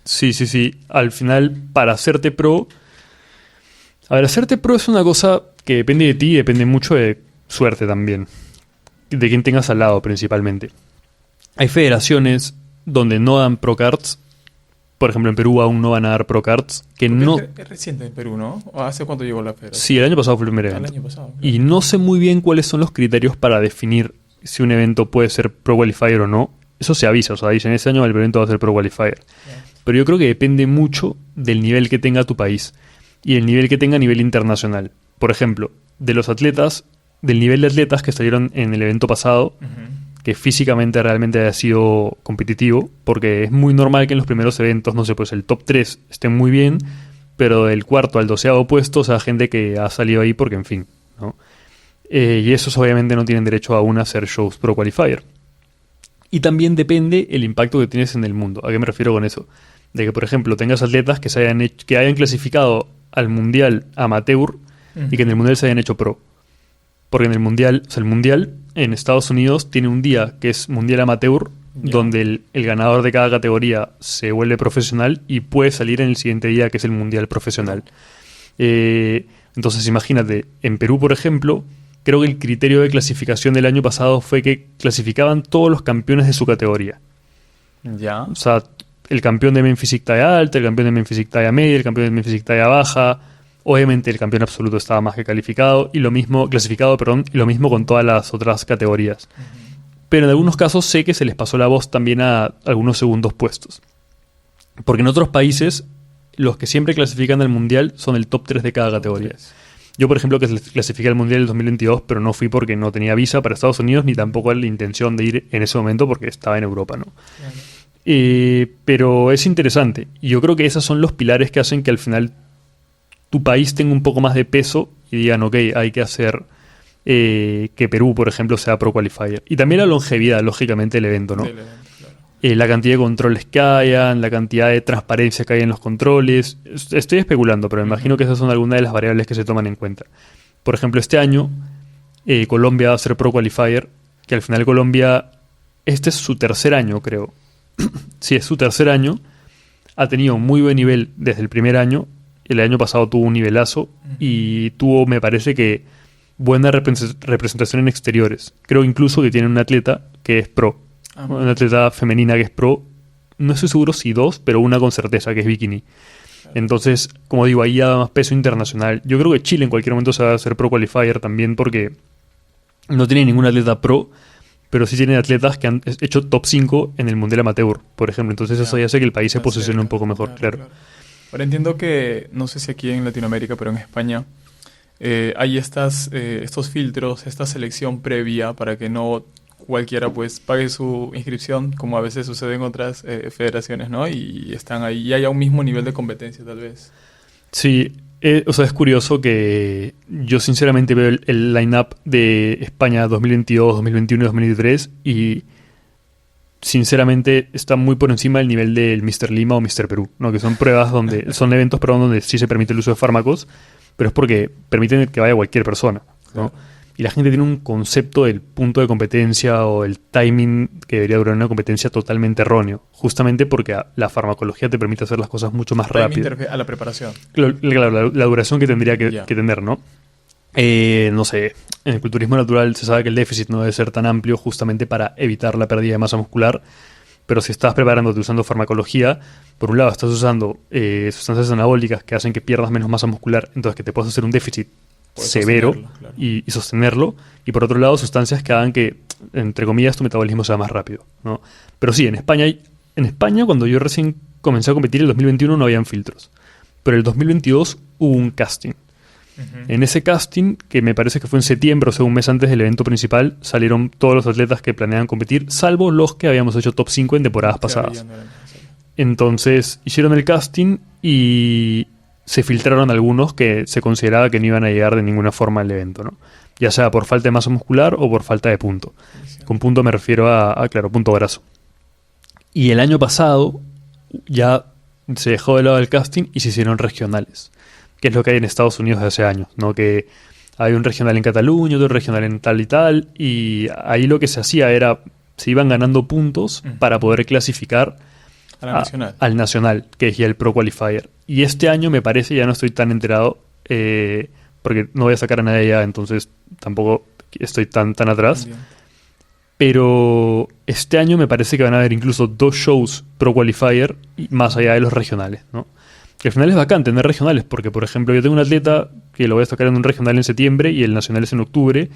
Sí. Sí. Al final, para hacerte pro... A ver, hacerte pro es una cosa que depende de ti y depende mucho de suerte también. De quién tengas al lado, principalmente. Hay federaciones donde no dan pro cards. Por ejemplo, en Perú aún no van a dar pro cards. Que Porque no... es reciente en Perú, ¿no? ¿O hace cuánto llegó la federación? Sí, el año pasado fue el primer El evento. año pasado. Claro. Y no sé muy bien cuáles son los criterios para definir si un evento puede ser Pro Qualifier o no. Eso se avisa, o sea, dicen, ese año el evento va a ser Pro Qualifier. Claro. Pero yo creo que depende mucho del nivel que tenga tu país y el nivel que tenga a nivel internacional. Por ejemplo, de los atletas, del nivel de atletas que salieron en el evento pasado, que físicamente realmente haya sido competitivo, porque es muy normal que en los primeros eventos, no sé, pues el top 3 esté muy bien, pero del cuarto al 12º puesto, o sea, gente que ha salido ahí porque, en fin, ¿no? Y esos obviamente no tienen derecho aún a hacer shows Pro Qualifier. Y también depende el impacto que tienes en el mundo. ¿A qué me refiero con eso? De que, por ejemplo, tengas atletas que que hayan clasificado al Mundial Amateur y que en el Mundial se hayan hecho Pro. Porque en el Mundial, o sea, el Mundial en Estados Unidos tiene un día que es Mundial Amateur, donde el ganador de cada categoría se vuelve profesional y puede salir en el siguiente día, que es el Mundial Profesional. Entonces, imagínate, en Perú, por ejemplo, creo que el criterio de clasificación del año pasado fue que clasificaban todos los campeones de su categoría. Ya. O sea, el campeón de Men Physique talla alta, el campeón de Men Physique talla media, el campeón de Men Physique talla baja. Obviamente el campeón absoluto estaba más que calificado y lo mismo y lo mismo con todas las otras categorías. Pero en algunos casos sé que se les pasó la voz también a algunos segundos puestos. Porque en otros países los que siempre clasifican al mundial son el top 3 de cada categoría. Yo, por ejemplo, que clasifiqué al mundial del 2022, pero no fui porque no tenía visa para Estados Unidos ni tampoco la intención de ir en ese momento porque estaba en Europa, ¿no? Claro. Pero es interesante. Y yo creo que esos son los pilares que hacen que al final tu país tenga un poco más de peso y digan, ok, hay que hacer que Perú, por ejemplo, sea Pro Qualifier. Y también la longevidad, lógicamente, del evento, ¿no? La cantidad de controles que hayan, la cantidad de transparencia que hay en los controles. Estoy especulando, pero me imagino que esas son algunas de las variables que se toman en cuenta. Por ejemplo, este año Colombia va a ser Pro Qualifier, que al final Colombia, este es su tercer año, creo. Sí, es su tercer año. Ha tenido un muy buen nivel desde el primer año. El año pasado tuvo un nivelazo y tuvo, me parece que, buena representación en exteriores. Creo incluso que tiene una atleta que es pro. Una atleta femenina que es pro. No estoy seguro si dos, pero una con certeza, que es bikini. Entonces, como digo, ahí da más peso internacional. Yo creo que Chile en cualquier momento se va a hacer Pro Qualifier también porque no tiene ningún atleta pro, pero sí tiene atletas que han hecho top 5 en el Mundial Amateur, por ejemplo. Entonces eso ya hace que el país se posicione un poco mejor, claro. Ahora entiendo que, no sé si aquí en Latinoamérica, pero en España hay estos filtros, esta selección previa para que no cualquiera pues pague su inscripción, como a veces sucede en otras federaciones, ¿no? Y están ahí, y haya un mismo nivel de competencia, tal vez. Sí, o sea, es curioso que yo sinceramente veo el line-up de España 2022, 2021 y 2023 y sinceramente está muy por encima del nivel del Mr. Lima o Mr. Perú, ¿no? Que son pruebas son eventos, perdón, donde sí se permite el uso de fármacos, pero es porque permiten que vaya cualquier persona, ¿no? Claro. Y la gente tiene un concepto del punto de competencia o el timing que debería durar una competencia totalmente erróneo, justamente porque la farmacología te permite hacer las cosas mucho más rápido. A la preparación. Claro, la duración que tendría que tener, ¿no? No sé, en el culturismo natural se sabe que el déficit no debe ser tan amplio justamente para evitar la pérdida de masa muscular, pero si estás preparándote usando farmacología, por un lado estás usando sustancias anabólicas que hacen que pierdas menos masa muscular, entonces que te puedas hacer un déficit severo claro. y sostenerlo, y por otro lado sustancias que hagan que, entre comillas, tu metabolismo sea más rápido, ¿no? Pero sí, en España cuando yo recién comencé a competir, el 2021 no habían filtros, pero el 2022 hubo un casting. En ese casting, que me parece que fue en septiembre, o sea, un mes antes del evento principal, salieron todos los atletas que planeaban competir, salvo los que habíamos hecho top 5 en temporadas pasadas. Entonces, hicieron el casting y se filtraron algunos que se consideraba que no iban a llegar de ninguna forma al evento, ¿no? Ya sea por falta de masa muscular o por falta de punto. Con punto me refiero claro, punto graso. Y el año pasado ya se dejó de lado el casting y se hicieron regionales, que es lo que hay en Estados Unidos de hace años, ¿no? Que Hay un regional en Cataluña, otro regional en tal, y ahí lo que se hacía era, se iban ganando puntos para poder clasificar al nacional, que es ya el Pro Qualifier. Y este año me parece, ya no estoy tan enterado, porque no voy a sacar a nadie ya, entonces tampoco estoy tan atrás. Bien. Pero este año me parece que van a haber incluso 2 shows Pro Qualifier más allá de los regionales, ¿no? Que al final es bacán tener regionales, porque por ejemplo yo tengo un atleta que lo voy a sacar en un regional en septiembre y el nacional es en octubre,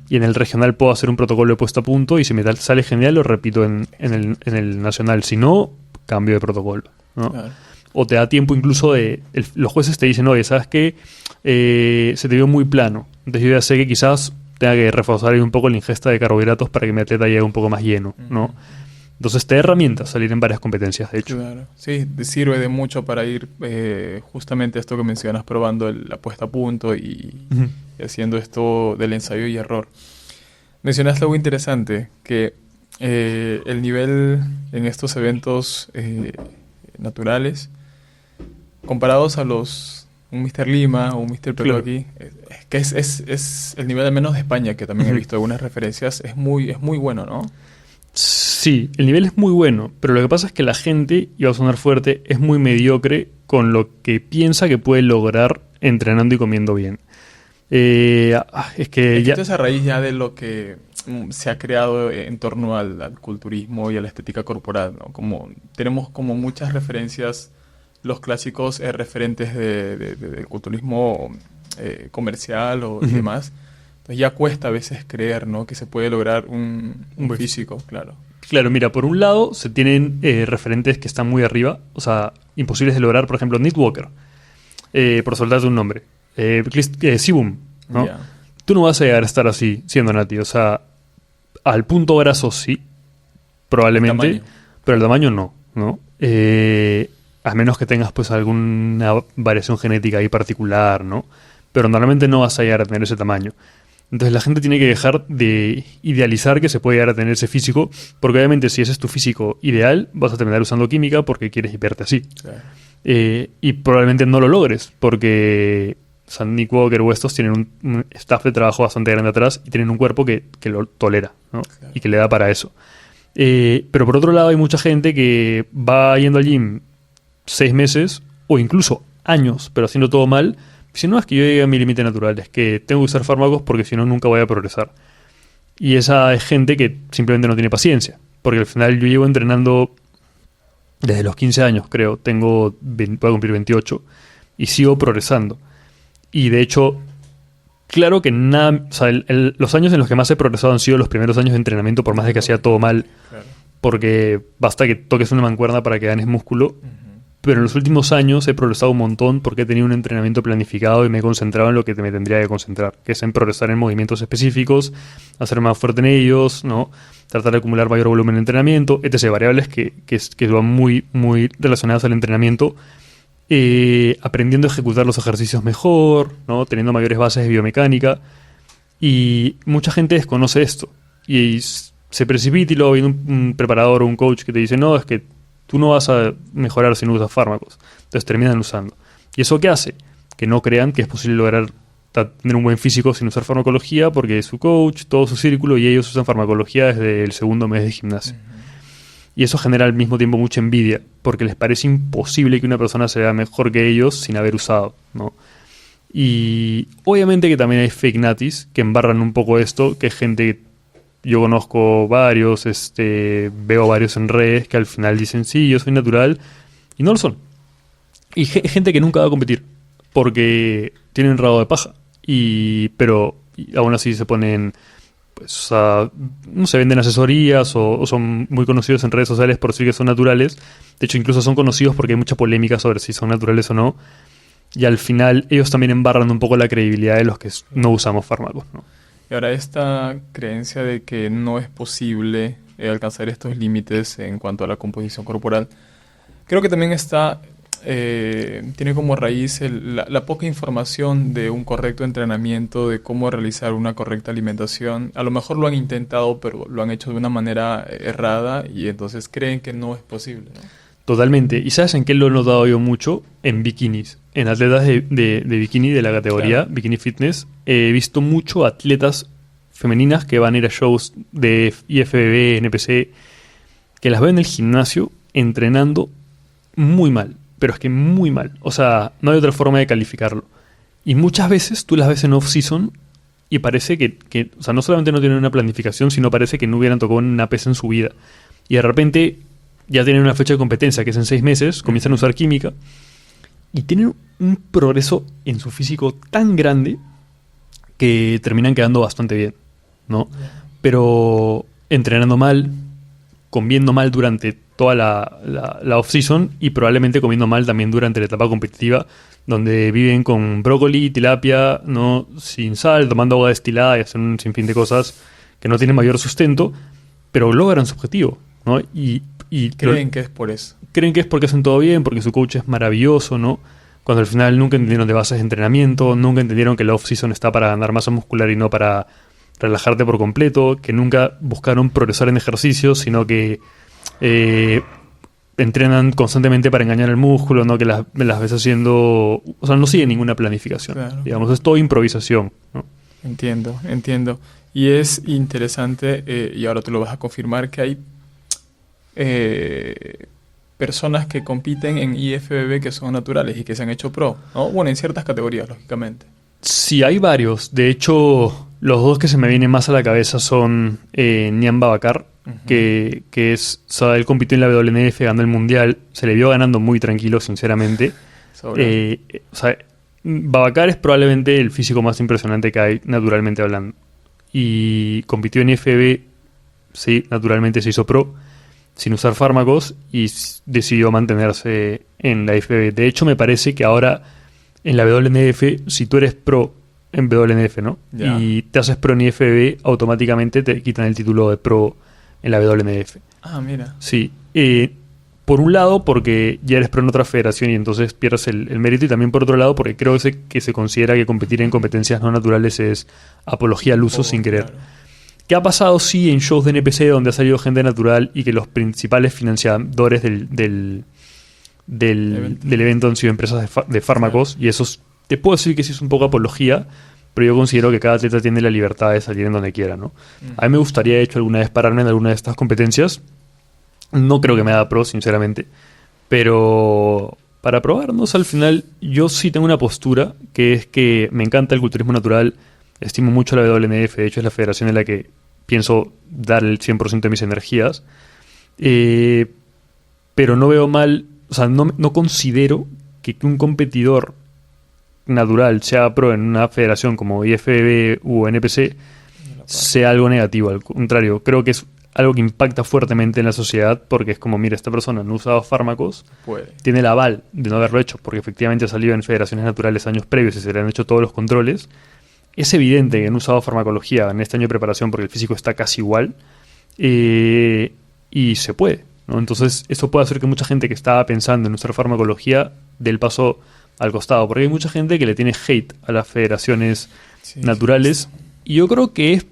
y en el regional puedo hacer un protocolo de puesta a punto y si me sale genial lo repito en el nacional, si no, cambio de protocolo, ¿no? Claro. O te da tiempo incluso los jueces te dicen, oye, ¿sabes qué? Se te vio muy plano, entonces yo ya sé que quizás tenga que reforzar ahí un poco la ingesta de carbohidratos para que mi atleta llegue un poco más lleno, ¿no? Entonces te da herramientas salir en varias competencias, de hecho. Claro. Sí, sirve de mucho para ir justamente esto que mencionas, probando la puesta a punto y haciendo esto del ensayo y error. Mencionaste algo interesante, que el nivel en estos eventos naturales, comparados a un Mr. Lima o un Mr. Perú Claro. aquí, que es el nivel al menos de España, que también he visto algunas referencias, es muy bueno, ¿no? Sí, el nivel es muy bueno, pero lo que pasa es que la gente, y va a sonar fuerte, es muy mediocre con lo que piensa que puede lograr entrenando y comiendo bien. Es que ya... Esto es a raíz ya de lo que se ha creado en torno al culturismo y a la estética corporal, ¿no? Tenemos como muchas referencias, los clásicos referentes del culturismo comercial y demás. Entonces ya cuesta a veces creer, ¿no?, que se puede lograr un buen físico, claro. Claro, mira, por un lado se tienen referentes que están muy arriba, o sea, imposibles de lograr, por ejemplo, Nate Walker, por soltarte un nombre, Sibum, ¿no? Ya. Tú no vas a llegar a estar así siendo Nati, o sea, al punto graso sí, probablemente, El tamaño. pero el tamaño no, ¿no? A menos que tengas pues alguna variación genética ahí particular, ¿no? Pero normalmente no vas a llegar a tener ese tamaño. Entonces la gente tiene que dejar de idealizar que se puede llegar a tener ese físico, porque obviamente si ese es tu físico ideal, vas a terminar usando química porque quieres verte así. Claro. Y probablemente no lo logres, porque Nick Walker o estos tienen un staff de trabajo bastante grande atrás y tienen un cuerpo que lo tolera, ¿no? Claro. Y que le da para eso. Pero por otro lado hay mucha gente que va yendo al gym 6 meses o incluso años, pero haciendo todo mal. Si no, es que yo llegué a mi límite natural, es que tengo que usar fármacos porque si no nunca voy a progresar. Y esa es gente que simplemente no tiene paciencia, porque al final yo llevo entrenando desde los 15 años, creo, voy a cumplir 28 y sigo progresando. Y de hecho, claro que o sea, los años en los que más he progresado han sido los primeros años de entrenamiento, por más de que hacía todo mal, Claro. porque basta que toques una mancuerna para que ganes músculo. Pero en los últimos años he progresado un montón porque he tenido un entrenamiento planificado y me he concentrado en lo que me tendría que concentrar, que es en progresar en movimientos específicos, hacer más fuerte en ellos, ¿no? Tratar de acumular mayor volumen de entrenamiento, etc. Variables que van muy, muy relacionadas al entrenamiento, aprendiendo a ejecutar los ejercicios mejor, ¿no? Teniendo mayores bases de biomecánica. Y mucha gente desconoce esto. Y se precipita y luego viene un preparador o un coach que te dice, no, es que tú no vas a mejorar si no usas fármacos. Entonces terminan usando. ¿Y eso qué hace? Que no crean que es posible lograr tener un buen físico sin usar farmacología, porque su coach, todo su círculo y ellos usan farmacología desde el segundo mes de gimnasio. Y eso genera al mismo tiempo mucha envidia, porque les parece imposible que una persona se vea mejor que ellos sin haber usado, ¿no? Y obviamente que también hay fake natis que embarran un poco esto, que es gente que yo conozco varios, veo varios en redes que al final dicen, sí, yo soy natural, y no lo son. Y gente que nunca va a competir, porque tienen rabo de paja, pero aún así se ponen, pues, no se venden asesorías o son muy conocidos en redes sociales por decir que son naturales. De hecho, incluso son conocidos porque hay mucha polémica sobre si son naturales o no. Y al final ellos también embarran un poco la credibilidad de los que no usamos fármacos, ¿no? Y ahora esta creencia de que no es posible alcanzar estos límites en cuanto a la composición corporal, creo que también tiene como raíz la poca información de un correcto entrenamiento, de cómo realizar una correcta alimentación. A lo mejor lo han intentado, pero lo han hecho de una manera errada y entonces creen que no es posible, ¿no? Totalmente. ¿Y sabes en qué lo he notado yo mucho? En bikinis. En atletas de bikini de la categoría Claro. Bikini Fitness. He visto mucho atletas femeninas que van a ir a shows de IFBB, NPC, que las veo en el gimnasio entrenando muy mal. Pero es que muy mal. O sea, no hay otra forma de calificarlo. Y muchas veces tú las ves en off-season y parece que, o sea, no solamente no tienen una planificación, sino parece que no hubieran tocado una pesa en su vida. Y de repente ya tienen una fecha de competencia que es en 6 meses, comienzan a usar química y tienen un progreso en su físico tan grande que terminan quedando bastante bien, ¿no? Pero entrenando mal, comiendo mal durante toda la off-season y probablemente comiendo mal también durante la etapa competitiva, donde viven con brócoli, tilapia, ¿no? Sin sal, tomando agua destilada y hacen un sinfín de cosas que no tienen mayor sustento, pero logran su objetivo, ¿no? Y Creen que es por eso. creen que es porque hacen todo bien, porque su coach es maravilloso, ¿no? Cuando al final nunca entendieron de bases de entrenamiento, nunca entendieron que la off-season está para ganar masa muscular y no para relajarte por completo, que nunca buscaron progresar en ejercicios, sino que entrenan constantemente para engañar al músculo, ¿no? Que las ves haciendo... O sea, no sigue ninguna planificación. Claro. Digamos, es todo improvisación, ¿no? Entiendo, entiendo. Y es interesante, y ahora tú lo vas a confirmar, que hay personas que compiten en IFBB que son naturales y que se han hecho pro, ¿no? Bueno, en ciertas categorías, lógicamente. Sí, hay varios. De hecho, los dos que se me vienen más a la cabeza son Nian Babacar, que es, o sea, él compitió en la WNF, ganó el mundial, se le vio ganando muy tranquilo, sinceramente. O sea, Babacar es probablemente el físico más impresionante que hay, naturalmente hablando. Y compitió en IFBB, sí, naturalmente se hizo pro, sin usar fármacos, y decidió mantenerse en la IFBB. De hecho, me parece que ahora en la WNF, si tú eres pro en WNF, ¿no? Ya. Y te haces pro en IFBB, automáticamente te quitan el título de pro en la WNF. Ah, mira. Sí. Por un lado, porque ya eres pro en otra federación y entonces pierdes el mérito, y también por otro lado, porque creo que se considera que competir en competencias no naturales es apología al uso sin querer. Claro. ¿Qué ha pasado? Sí, en shows de NPC donde ha salido gente natural y que los principales financiadores del evento han sido empresas de fármacos, Claro. y eso te puedo decir que sí es un poco apología, pero yo considero que cada atleta tiene la libertad de salir en donde quiera, ¿no? A mí me gustaría, de hecho, alguna vez pararme en alguna de estas competencias. No creo que me haga pro, sinceramente, pero para probarnos al final, yo sí tengo una postura, que es que me encanta el culturismo natural, estimo mucho la WNF, de hecho es la federación en la que pienso dar el 100% de mis energías, pero no veo mal, o sea, no considero que un competidor natural sea pro en una federación como IFBB u NPC sea algo negativo. Al contrario, creo que es algo que impacta fuertemente en la sociedad, porque es como, mira, esta persona no ha usado fármacos, Puede. tiene el aval de no haberlo hecho, porque efectivamente ha salido en federaciones naturales años previos y se le han hecho todos los controles. Es evidente que no ha usado farmacología en este año de preparación porque el físico está casi igual, y se puede, ¿no? Entonces eso puede hacer que mucha gente que estaba pensando en usar farmacología dé el paso al costado, porque hay mucha gente que le tiene hate a las federaciones Sí, naturales, y yo creo que es,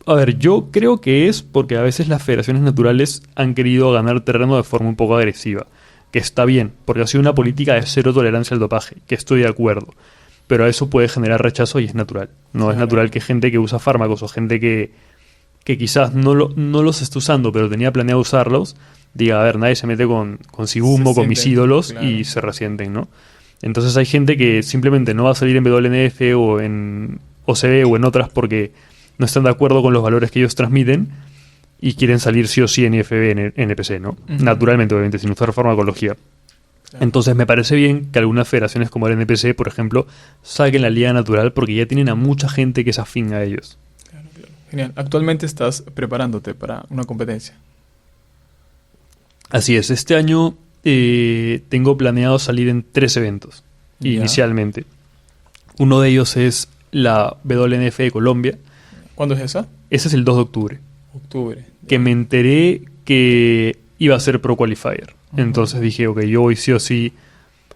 a ver, yo creo que es porque a veces las federaciones naturales han querido ganar terreno de forma un poco agresiva, que está bien, porque ha sido una política de cero tolerancia al dopaje, que estoy de acuerdo, pero eso puede generar rechazo y es natural. No es Claro. natural que gente que usa fármacos o gente que quizás no los está usando, pero tenía planeado usarlos, diga, a ver, nadie se mete con Sibumbo, con mis sienten, ídolos, claro. y se resienten, ¿no? Entonces hay gente que simplemente no va a salir en WNF o en OCB o en otras porque no están de acuerdo con los valores que ellos transmiten y quieren salir sí o sí en IFB, en NPC, ¿no? Ujú. Naturalmente, obviamente, sin usar farmacología. Claro. Entonces me parece bien que algunas federaciones como el NPC, por ejemplo, saquen la liga natural porque ya tienen a mucha gente que es afín a ellos. Claro, claro. Genial. Actualmente estás preparándote para una competencia. Así es, este año tengo planeado salir en 3 eventos Ya. inicialmente. Uno de ellos es la WNF de Colombia. ¿Cuándo es esa? Ese es el 2 de octubre. Octubre. Que me enteré que iba a ser Pro Qualifier. Ujú. Entonces dije, ok, yo voy sí o sí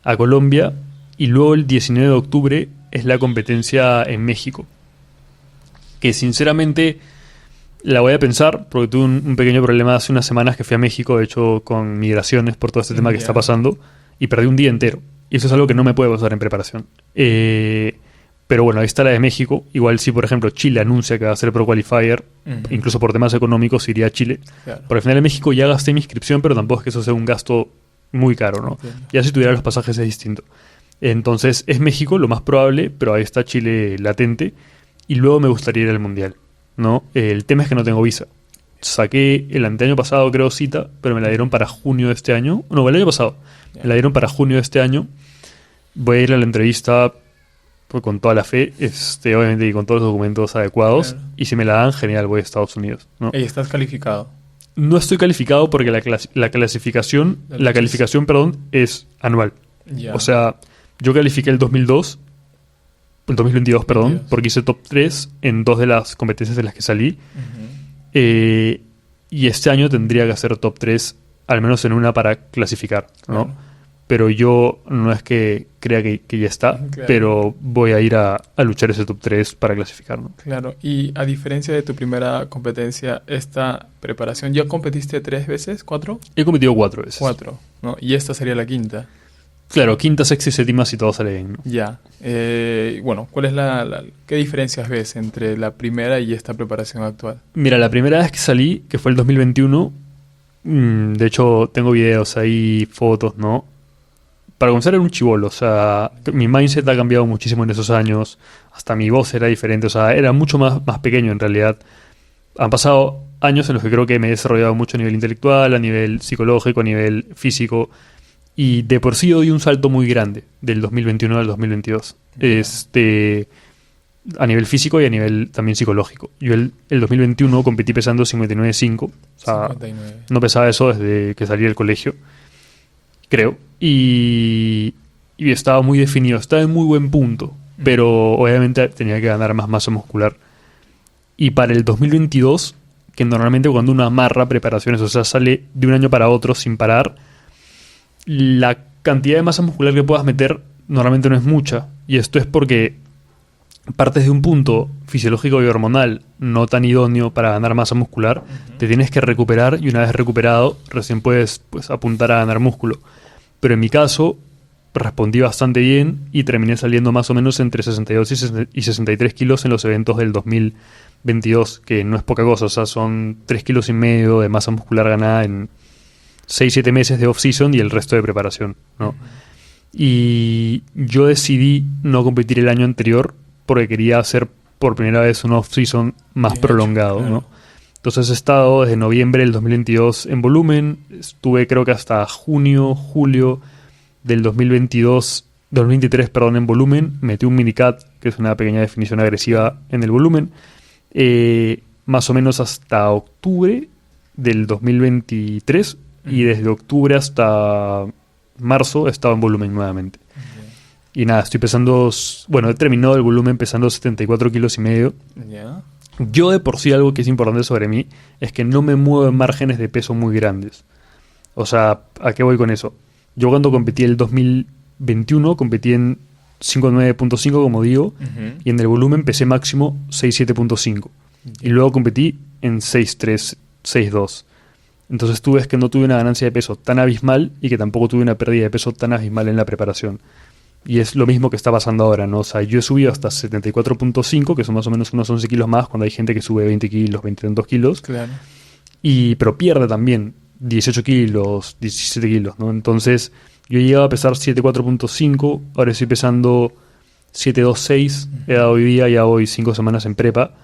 a Colombia. Y luego el 19 de octubre es la competencia en México. Que sinceramente La voy a pensar porque tuve un pequeño problema hace unas semanas que fui a México, de hecho, con migraciones por todo este tema que está pasando, y perdí un día entero. Y eso es algo que no me puede pasar en preparación. Pero bueno, ahí está la de México. Igual si, por ejemplo, Chile anuncia que va a ser Pro Qualifier, incluso por temas económicos iría a Chile. Claro. Por al final en México ya gasté mi inscripción, pero tampoco es que eso sea un gasto muy caro, ¿no? Entiendo. Ya si tuviera los pasajes es distinto. Entonces es México lo más probable, pero ahí está Chile latente. Y luego me gustaría ir al Mundial, ¿no? El tema es que no tengo visa. Saqué el anteaño pasado, creo, cita, pero me la dieron para junio de este año. No, el año pasado. Me la dieron para junio de este año. Voy a ir a la entrevista pues, con toda la fe, obviamente, y con todos los documentos adecuados. Claro. Y si me la dan, genial, voy a Estados Unidos, ¿no? ¿Y estás calificado? No estoy calificado porque la calificación, perdón, es anual. Ya. O sea, yo califiqué el 2022, perdón, 22. porque hice top 3 en 2 de las competencias de las que salí. Y este año tendría que hacer top 3, al menos en una para clasificar, ¿no? Claro. Pero yo no es que crea que ya está, Claro. pero voy a ir a luchar ese top 3 para clasificar, ¿no? Claro, y a diferencia de tu primera competencia, esta preparación, ¿ya competiste 3 veces? ¿4? He competido 4 veces. 4, ¿no? Y esta sería la quinta. Claro, quinta, sexta y séptima si todo sale bien, ¿no? Ya. Bueno, ¿cuál es qué diferencias ves entre la primera y esta preparación actual? Mira, la primera vez que salí, que fue el 2021, de hecho tengo videos ahí, fotos, ¿no? Para comenzar era un chibolo, o sea, mi mindset ha cambiado muchísimo en esos años, hasta mi voz era diferente, o sea, era mucho más pequeño en realidad. Han pasado años en los que creo que me he desarrollado mucho a nivel intelectual, a nivel psicológico, a nivel físico, y de por sí doy un salto muy grande del 2021 al 2022. A nivel físico y a nivel también psicológico. Yo el 2021 competí pesando 59.5, o sea, 59. no pesaba eso desde que salí del colegio, creo. Y estaba muy definido, estaba en muy buen punto, pero obviamente tenía que ganar más masa muscular. Y para el 2022, que normalmente cuando uno amarra preparaciones, o sea, sale de un año para otro sin parar, la cantidad de masa muscular que puedas meter normalmente no es mucha. Y esto es porque partes de un punto fisiológico y hormonal no tan idóneo para ganar masa muscular, te tienes que recuperar y una vez recuperado recién puedes apuntar a ganar músculo. Pero en mi caso respondí bastante bien y terminé saliendo más o menos entre 62 y 63 kilos en los eventos del 2022, que no es poca cosa, o sea, son 3,5 kilos de masa muscular ganada en 6-7 meses de off-season y el resto de preparación, ¿no? Y yo decidí no competir el año anterior porque quería hacer por primera vez un off-season más prolongado, claro. ¿no? Entonces he estado desde noviembre del 2022 en volumen, estuve creo que hasta julio del 2023, perdón, en volumen, metí un minicat, que es una pequeña definición agresiva en el volumen, más o menos hasta octubre del 2023 y desde octubre hasta marzo he estado en volumen nuevamente. Y nada, estoy pesando, bueno, he terminado el volumen pesando 74,5 kilos. Ya. Yo de por sí algo que es importante sobre mí es que no me muevo en márgenes de peso muy grandes. O sea, ¿a qué voy con eso? Yo cuando competí el 2021 competí en 5,9.5 como digo, y en el volumen pesé máximo 6,7.5. Y luego competí en 6,3, 6,2. Entonces tú ves que no tuve una ganancia de peso tan abismal y que tampoco tuve una pérdida de peso tan abismal en la preparación. Y es lo mismo que está pasando ahora, ¿no? O sea, yo he subido hasta 74.5, que son más o menos unos 11 kilos más, cuando hay gente que sube 20 kilos, 20 tantos kilos. Claro. Pero pierde también 18 kilos, 17 kilos, ¿no? Entonces, yo he llegado a pesar 74.5, ahora estoy pesando 7,26, he dado hoy día, ya voy 5 semanas en prepa.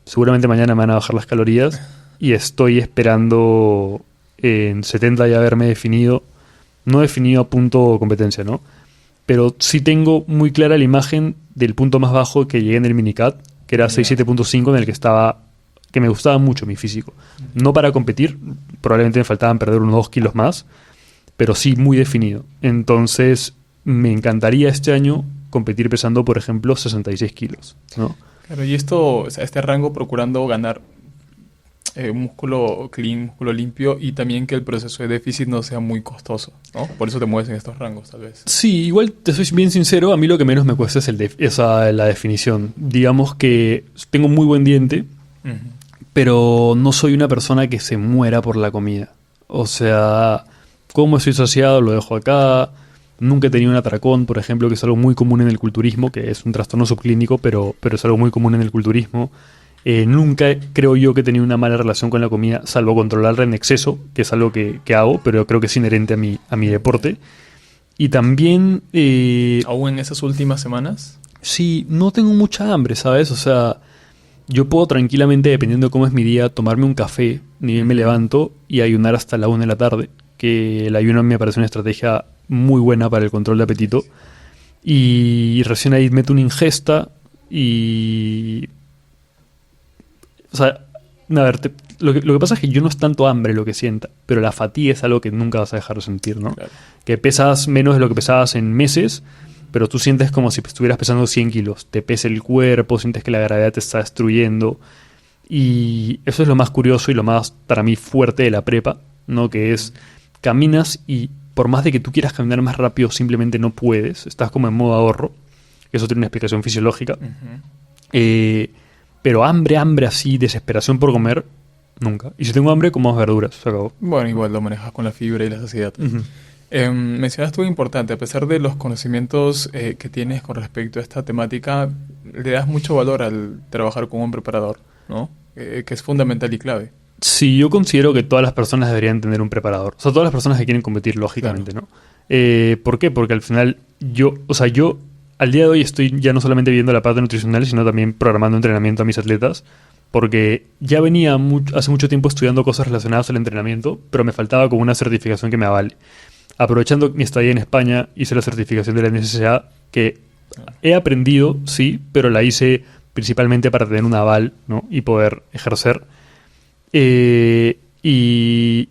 Seguramente mañana me van a bajar las calorías y estoy esperando en 70 ya haberme definido, no definido a punto competencia, ¿no? Pero sí tengo muy clara la imagen del punto más bajo que llegué en el minicat, que era 6,7.5, en el que estaba, que me gustaba mucho mi físico. No para competir, probablemente me faltaban perder unos 2 kilos más, pero sí muy definido. Entonces, me encantaría este año competir pesando, por ejemplo, 66 kilos, ¿no? Claro, y esto, o sea, este rango procurando ganar un músculo clean, músculo limpio, y también que el proceso de déficit no sea muy costoso, ¿no? Por eso te mueves en estos rangos, tal vez. Sí, igual te soy bien sincero, a mí lo que menos me cuesta es la definición. Digamos que tengo muy buen diente, pero no soy una persona que se muera por la comida. O sea, como estoy saciado, lo dejo acá. Nunca he tenido un atracón, por ejemplo, que es algo muy común en el culturismo, que es un trastorno subclínico, pero es algo muy común en el culturismo. Nunca creo yo que he tenido una mala relación con la comida, salvo controlarla en exceso, que es algo que hago, pero creo que es inherente a mi deporte. Y también... ¿Aún en esas últimas semanas? sí, no tengo mucha hambre, ¿sabes? O sea, yo puedo tranquilamente, dependiendo de cómo es mi día, tomarme un café, ni bien me levanto, y ayunar hasta la 1 de la tarde, que el ayuno me parece una estrategia muy buena para el control de apetito. Y recién ahí meto una ingesta y... O sea, a ver, lo que pasa es que yo no es tanto hambre lo que sienta, pero la fatiga es algo que nunca vas a dejar de sentir, ¿no? Claro. Que pesas menos de lo que pesabas en meses, pero tú sientes como si estuvieras pesando 100 kilos. Te pesa el cuerpo, sientes que la gravedad te está destruyendo. Y eso es lo más curioso y lo más, para mí, fuerte de la prepa, ¿no? Que es, caminas y por más de que tú quieras caminar más rápido, simplemente no puedes. Estás como en modo ahorro. Eso tiene una explicación fisiológica. Pero hambre así, desesperación por comer, nunca. Y si tengo hambre, como más verduras, se acabó. Bueno, igual lo manejas con la fibra y la saciedad. Mencionaste algo importante, a pesar de los conocimientos que tienes con respecto a esta temática, le das mucho valor al trabajar con un preparador, ¿no? Que es fundamental y clave. Sí, yo considero que todas las personas deberían tener un preparador. O sea, todas las personas que quieren competir, lógicamente, Claro. ¿no? ¿Por qué? Porque al final yo al día de hoy estoy ya no solamente viendo la parte nutricional, sino también programando entrenamiento a mis atletas, porque ya venía hace mucho tiempo estudiando cosas relacionadas al entrenamiento, pero me faltaba como una certificación que me avale. Aprovechando mi estadía en España, hice la certificación de la NSCA, que he aprendido, sí, pero la hice principalmente para tener un aval, ¿no? Y poder ejercer. Y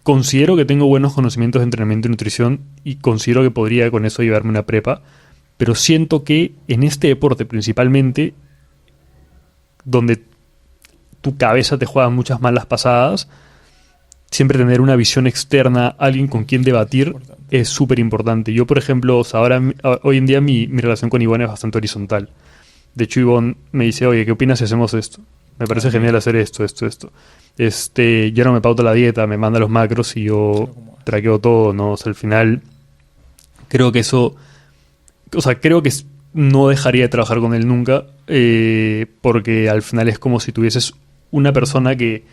considero que tengo buenos conocimientos de entrenamiento y nutrición y considero que podría con eso llevarme una prepa, pero siento que en este deporte principalmente, donde tu cabeza te juega muchas malas pasadas, siempre tener una visión externa, alguien con quien debatir, es súper importante. Yo, por ejemplo, o sea, hoy en día mi relación con Ivonne es bastante horizontal. De hecho, Ivonne me dice, oye, ¿qué opinas si hacemos esto? Me parece genial hacer esto. Yo no me pauto la dieta, me manda los macros y yo traqueo todo, ¿no? O sea, al final, creo que eso... O sea, creo que no dejaría de trabajar con él nunca, porque al final es como si tuvieses una persona que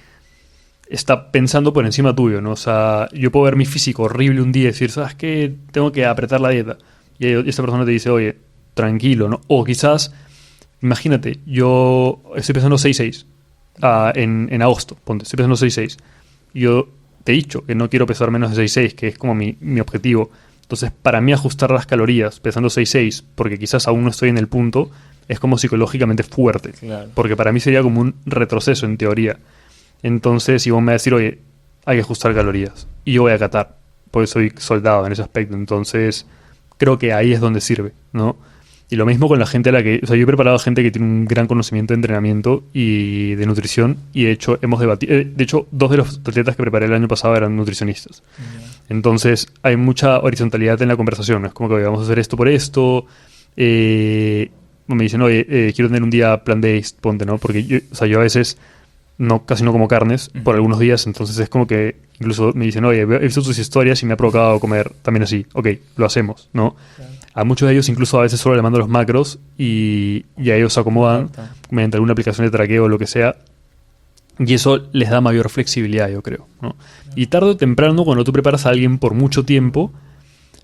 está pensando por encima tuyo, ¿no? O sea, yo puedo ver mi físico horrible un día y decir, ¿sabes qué? Tengo que apretar la dieta. Y esta persona te dice, oye, tranquilo, ¿no? O quizás, imagínate, yo estoy pesando 6'6", en agosto, ponte, estoy pesando 6'6". Yo te he dicho que no quiero pesar menos de 6'6", que es como mi objetivo. Entonces, para mí ajustar las calorías pesando 6'6", porque quizás aún no estoy en el punto, es como psicológicamente fuerte. Claro. Porque para mí sería como un retroceso en teoría. Entonces, si vos me vas a decir, oye, hay que ajustar calorías, y yo voy a acatar, porque soy soldado en ese aspecto. Entonces, creo que ahí es donde sirve, ¿no? Y lo mismo con la gente a la que... O sea, yo he preparado a gente que tiene un gran conocimiento de entrenamiento y de nutrición, y de hecho hemos debatido... de hecho, 2 de los atletas que preparé el año pasado eran nutricionistas. Entonces, hay mucha horizontalidad en la conversación, ¿no? Es como que oye, vamos a hacer esto por esto. Me dicen, oye, quiero tener un día plant-based, ponte, ¿no? Porque yo a veces casi no como carnes por algunos días, entonces es como que incluso me dicen, oye, he visto tus historias y me ha provocado comer también así. Ok, lo hacemos, ¿no? Claro. A muchos de ellos incluso a veces solo le mando los macros y a ellos se acomodan mediante alguna aplicación de traqueo o lo que sea. Y eso les da mayor flexibilidad, yo creo, ¿no? Y tarde o temprano, cuando tú preparas a alguien por mucho tiempo,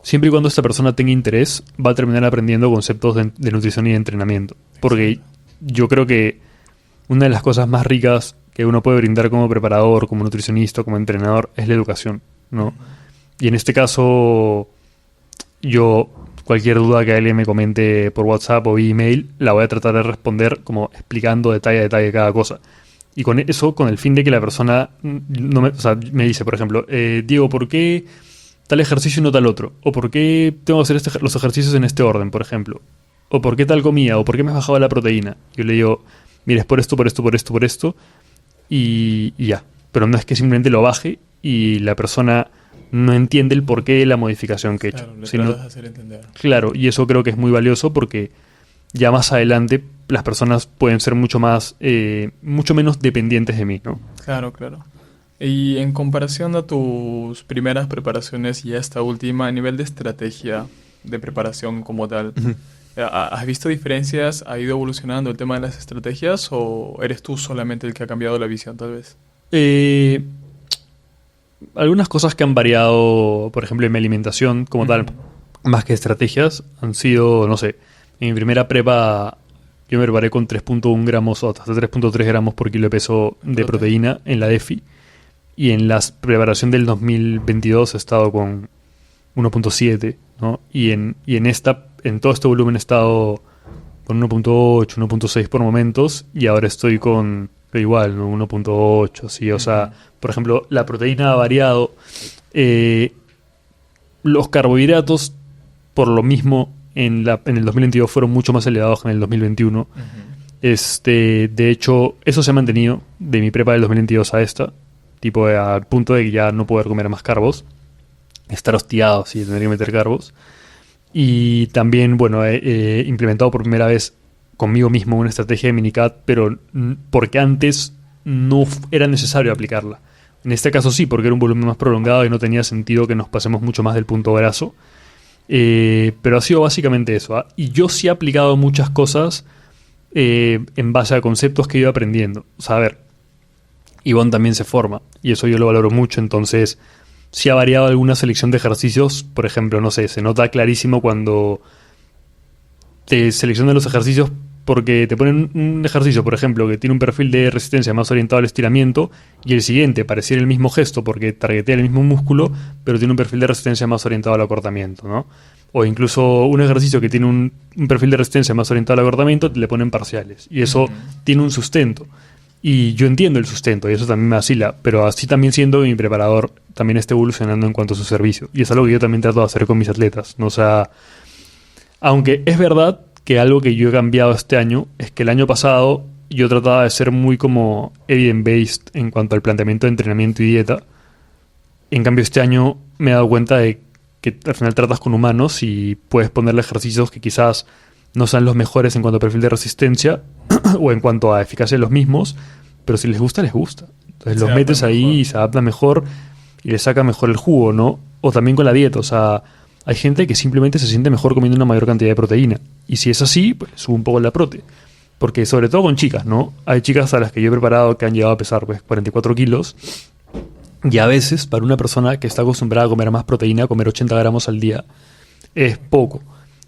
siempre y cuando esta persona tenga interés, va a terminar aprendiendo conceptos de nutrición y de entrenamiento. Porque yo creo que una de las cosas más ricas que uno puede brindar como preparador, como nutricionista, como entrenador, es la educación, ¿no? Y en este caso, yo... Cualquier duda que alguien me comente por WhatsApp o email, la voy a tratar de responder como explicando detalle a detalle cada cosa. Y con eso, con el fin de que la persona me dice, por ejemplo, Diego, ¿por qué tal ejercicio y no tal otro? ¿O por qué tengo que hacer los ejercicios en este orden, por ejemplo? ¿O por qué tal comida? ¿O por qué me has bajado la proteína? Yo le digo, mira, es por esto, y ya. Pero no es que simplemente lo baje y la persona... no entiende el porqué de la modificación que he hecho. Claro, le tratas de hacer entender. Claro, y eso creo que es muy valioso porque ya más adelante las personas pueden ser mucho menos dependientes de mí, ¿no? Claro, claro. Y en comparación a tus primeras preparaciones y a esta última, a nivel de estrategia de preparación como tal, Ujú. ¿has visto diferencias? ¿Ha ido evolucionando el tema de las estrategias o eres tú solamente el que ha cambiado la visión, tal vez? Eh, Algunas cosas que han variado, por ejemplo, en mi alimentación como tal, Ujú. más que estrategias, han sido, no sé, en mi primera prepa yo me preparé con 3.1 gramos o hasta 3.3 gramos por kilo de peso de proteína en la DEFI. Y en la preparación del 2022 he estado con 1.7, ¿no? En todo este volumen he estado con 1.8, 1.6 por momentos y ahora estoy con igual, ¿no? 1.8, sí, o sea, Ujú. por ejemplo, la proteína ha variado, eh, los carbohidratos por lo mismo en el 2022 fueron mucho más elevados que en el 2021. Ujú. De hecho, eso se ha mantenido de mi prepa del 2022 a esta, tipo al punto de que ya no poder comer más carbos, estar hostiado, sí, tener que meter carbos. Y también, bueno, he implementado por primera vez conmigo mismo una estrategia de minicat, pero porque antes no era necesario aplicarla. En este caso sí, porque era un volumen más prolongado y no tenía sentido que nos pasemos mucho más del punto graso. Pero ha sido básicamente eso, ¿ah? Y yo sí he aplicado muchas cosas en base a conceptos que he ido aprendiendo. O sea, a ver, Ivonne también se forma y eso yo lo valoro mucho, entonces sí ha variado alguna selección de ejercicios, por ejemplo, no sé, se nota clarísimo cuando te seleccionan los ejercicios porque te ponen un ejercicio, por ejemplo, que tiene un perfil de resistencia más orientado al estiramiento y el siguiente pareciera el mismo gesto porque targetea el mismo músculo, pero tiene un perfil de resistencia más orientado al acortamiento, ¿no? O incluso un ejercicio que tiene un perfil de resistencia más orientado al acortamiento, le ponen parciales. Y eso Ujú. tiene un sustento. Y yo entiendo el sustento y eso también me vacila, pero así también siendo que mi preparador también está evolucionando en cuanto a su servicio. Y es algo que yo también trato de hacer con mis atletas, ¿no? O sea, aunque es verdad que algo que yo he cambiado este año es que el año pasado yo trataba de ser muy como evidence-based en cuanto al planteamiento de entrenamiento y dieta. En cambio, este año me he dado cuenta de que al final tratas con humanos y puedes ponerle ejercicios que quizás no sean los mejores en cuanto a perfil de resistencia o en cuanto a eficacia de los mismos, pero si les gusta, les gusta. Entonces Se los adapta metes ahí mejor. y se adapta mejor y le saca mejor el jugo, ¿no? O también con la dieta, o sea, hay gente que simplemente se siente mejor comiendo una mayor cantidad de proteína. Y si es así, pues sube un poco la prote. Porque sobre todo con chicas, ¿no? Hay chicas a las que yo he preparado que han llegado a pesar pues 44 kilos. Y a veces, para una persona que está acostumbrada a comer más proteína, comer 80 gramos al día es poco.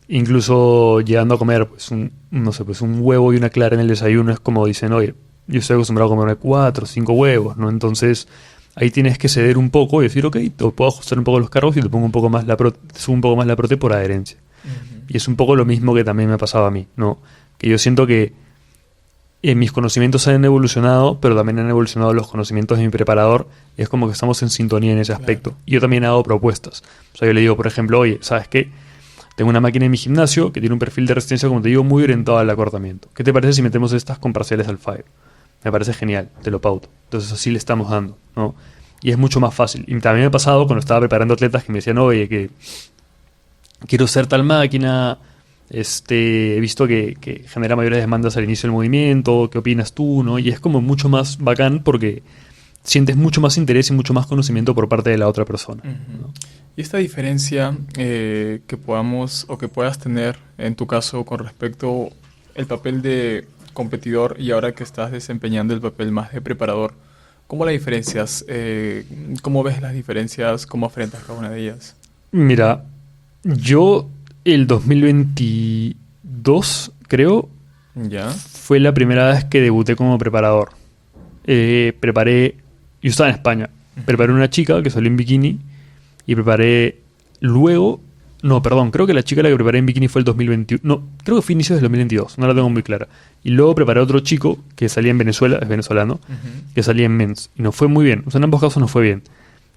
Incluso llegando a comer pues no sé, pues un huevo y una clara en el desayuno es como dicen, oye, yo estoy acostumbrado a comerme 4 o 5 huevos, ¿no? Entonces ahí tienes que ceder un poco y decir, ok, te puedo ajustar un poco los cargos y te pongo un poco más te subo un poco más la prote por adherencia. Ujú. Y es un poco lo mismo que también me ha pasado a mí, ¿no? Que yo siento que mis conocimientos han evolucionado, pero también han evolucionado los conocimientos de mi preparador. Y es como que estamos en sintonía en ese aspecto. Claro. Y yo también hago propuestas. O sea, yo le digo, por ejemplo, oye, ¿sabes qué? Tengo una máquina en mi gimnasio que tiene un perfil de resistencia, como te digo, muy orientado al acortamiento. ¿Qué te parece si metemos estas con parciales al 5? Me parece genial, te lo pauto. Entonces así le estamos dando, ¿no? Y es mucho más fácil. Y también me ha pasado cuando estaba preparando atletas que me decían, oye, que quiero usar tal máquina, he visto que genera mayores demandas al inicio del movimiento, ¿qué opinas tú? ¿No? Y es como mucho más bacán porque sientes mucho más interés y mucho más conocimiento por parte de la otra persona, Ujú. ¿no? Y esta diferencia que podamos o que puedas tener en tu caso con respecto el papel de competidor y ahora que estás desempeñando el papel más de preparador, ¿cómo la diferencias? ¿Cómo ves las diferencias? ¿Cómo afrontas cada una de ellas? Mira, yo el 2022, creo, ¿Ya? fue la primera vez que debuté como preparador. Preparé, yo estaba en España, Ujú. preparé una chica que salió en bikini y preparé luego, no, perdón, creo que la chica la que preparé en bikini fue el 2021, no, creo que fue inicios del 2022, no la tengo muy clara. Y luego preparé otro chico que salía en Venezuela, es venezolano, Ujú. que salía en men's y nos fue muy bien, o sea, en ambos casos nos fue bien.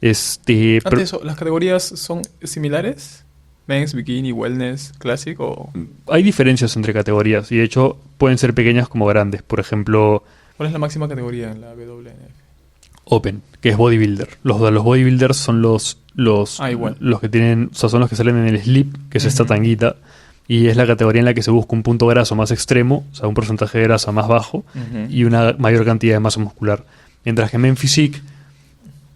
Antes de eso, ¿las categorías son similares? Men's, Bikini, Wellness, Classic o... Hay diferencias entre categorías y de hecho pueden ser pequeñas como grandes. Por ejemplo, ¿Cuál es la máxima categoría en la WNF? Open, que es bodybuilder. Los bodybuilders son Ah, igual. los que tienen, o sea, son los que salen en el slip, que es esta Ujú. tanguita, y es la categoría en la que se busca un punto graso más extremo, o sea, un porcentaje de grasa más bajo y una mayor cantidad de masa muscular. Mientras que en Men Physique...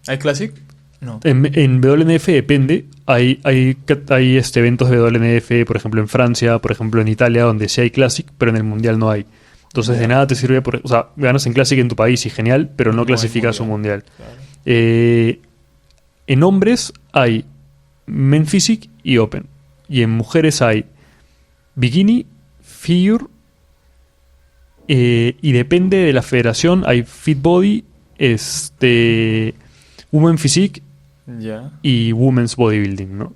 ¿Hay Classic? No. En WNF depende. Hay eventos de WNF, por ejemplo, en Francia, por ejemplo, en Italia, donde sí hay Classic, pero en el Mundial no hay. Entonces, de nada te sirve... o sea, ganas en Classic en tu país y genial, pero no clasificas un Mundial. Claro. En hombres hay Men Physique y Open. Y en mujeres hay Bikini, Figure, y depende de la federación, hay Fit Body, Women Physique y Women's Bodybuilding, ¿no?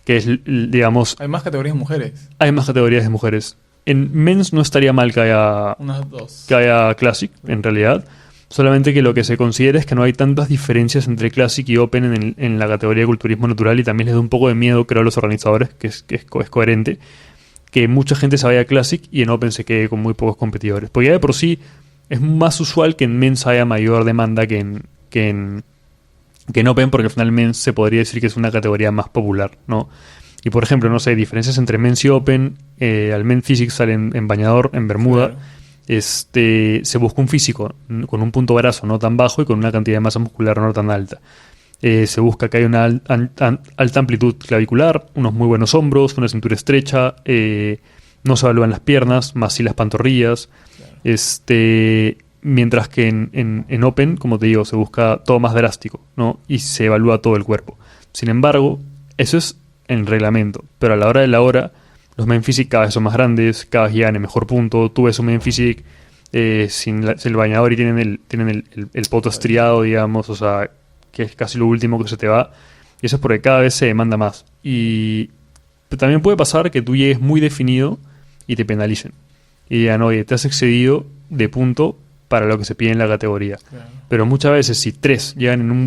Que es, digamos... ¿Hay más categorías de mujeres? Hay más categorías de mujeres. En Men's no estaría mal que haya... Unas 2. Que haya Classic, en realidad. Solamente que lo que se considera es que no hay tantas diferencias entre Classic y Open en la categoría de culturismo natural, y también les da un poco de miedo, creo, a los organizadores, que es coherente, que mucha gente se vaya a Classic y en Open se quede con muy pocos competidores. Porque ya de por sí es más usual que en Men's haya mayor demanda que en Open, porque al final Men's se podría decir que es una categoría más popular, ¿no? Y por ejemplo, no sé, diferencias entre Men's y Open, al Men Physique sale en bañador, en bermuda. Claro. Se busca un físico con un punto graso no tan bajo y con una cantidad de masa muscular no tan alta. Se busca que haya una alta amplitud clavicular, unos muy buenos hombros, una cintura estrecha, no se evalúan las piernas, más sí las pantorrillas. Claro. Mientras que en Open, como te digo, se busca todo más drástico, ¿no? Y se evalúa todo el cuerpo. Sin embargo, eso es en reglamento, pero a la hora de la hora, los Men Physique cada vez son más grandes, cada vez llegan en mejor punto. Tú ves un Men Physique sin el bañador y tienen el poto estriado, digamos, o sea, que es casi lo último que se te va. Y eso es porque cada vez se demanda más. Y también puede pasar que tú llegues muy definido y te penalicen. Y digan, oye, te has excedido de punto para lo que se pide en la categoría. Claro. Pero muchas veces si 3 llegan en un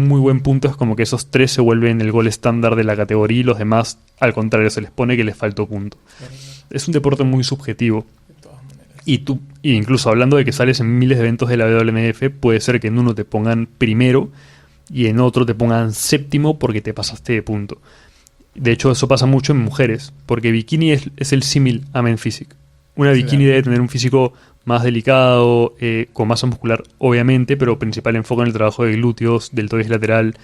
muy buen punto, es como que esos 3 se vuelven el gol estándar de la categoría y los demás, al contrario, se les pone que les faltó punto. Claro. Es un deporte muy subjetivo. De todas maneras. Y tú, incluso hablando de que sales en miles de eventos de la WNF, puede ser que en uno te pongan primero y en otro te pongan séptimo porque te pasaste de punto. De hecho, eso pasa mucho en mujeres, porque bikini es el símil a Men Physique. Una bikini debe tener un físico más delicado, con masa muscular, obviamente, pero principal enfoque en el trabajo de glúteos, deltoides lateral,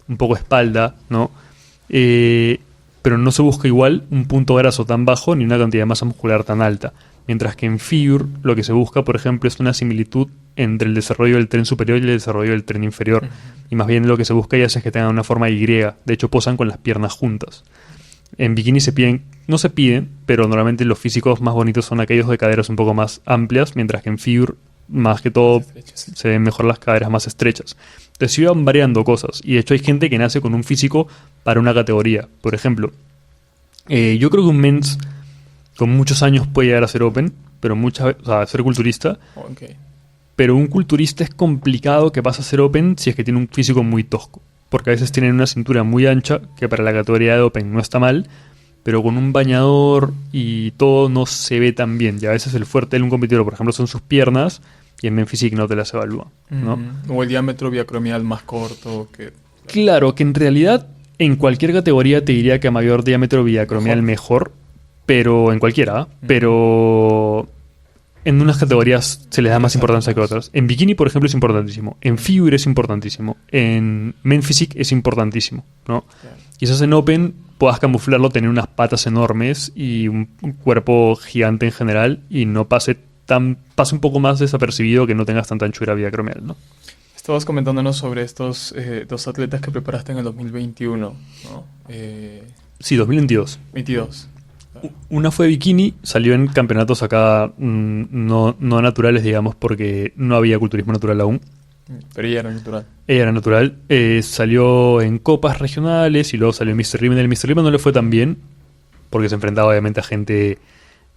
un poco espalda, ¿no? Pero no se busca igual un punto graso tan bajo ni una cantidad de masa muscular tan alta. Mientras que en Figure lo que se busca, por ejemplo, es una similitud entre el desarrollo del tren superior y el desarrollo del tren inferior. Y más bien lo que se busca ya es que tengan una forma Y. De hecho, posan con las piernas juntas. En bikini no se piden, pero normalmente los físicos más bonitos son aquellos de caderas un poco más amplias, mientras que en Figure, más que todo, se ven mejor las caderas más estrechas. Entonces sí van variando cosas. Y de hecho hay gente que nace con un físico para una categoría. Por ejemplo, yo creo que un Men's con muchos años puede llegar a ser Open, pero ser culturista. Okay. Pero un culturista es complicado que pase a ser Open si es que tiene un físico muy tosco. Porque a veces tienen una cintura muy ancha, que para la categoría de Open no está mal, pero con un bañador y todo no se ve tan bien. Y a veces el fuerte de un competidor, por ejemplo, son sus piernas, y en Men Physique no te las evalúa, ¿no? O el diámetro biacromial más corto. Claro, que en realidad en cualquier categoría te diría que a mayor diámetro biacromial mejor, pero en cualquiera, pero en unas categorías se les da más importancia que otras. En bikini, por ejemplo, es importantísimo. En Figure es importantísimo. En Men Physique es importantísimo, ¿no? Claro. Quizás en Open puedas camuflarlo, tener unas patas enormes y un cuerpo gigante en general y no pase un poco más desapercibido, que no tengas tanta anchura biacromial, ¿no? Estabas comentándonos sobre estos 2 atletas que preparaste en el 2021, ¿no? Sí, 2022. 22. Una fue bikini, salió en campeonatos acá no naturales, digamos, porque no había culturismo natural aún. Pero ella era natural. Ella era natural. Salió en copas regionales y luego salió en Mr. Lima. En el Mr. Lima no le fue tan bien, porque se enfrentaba obviamente a gente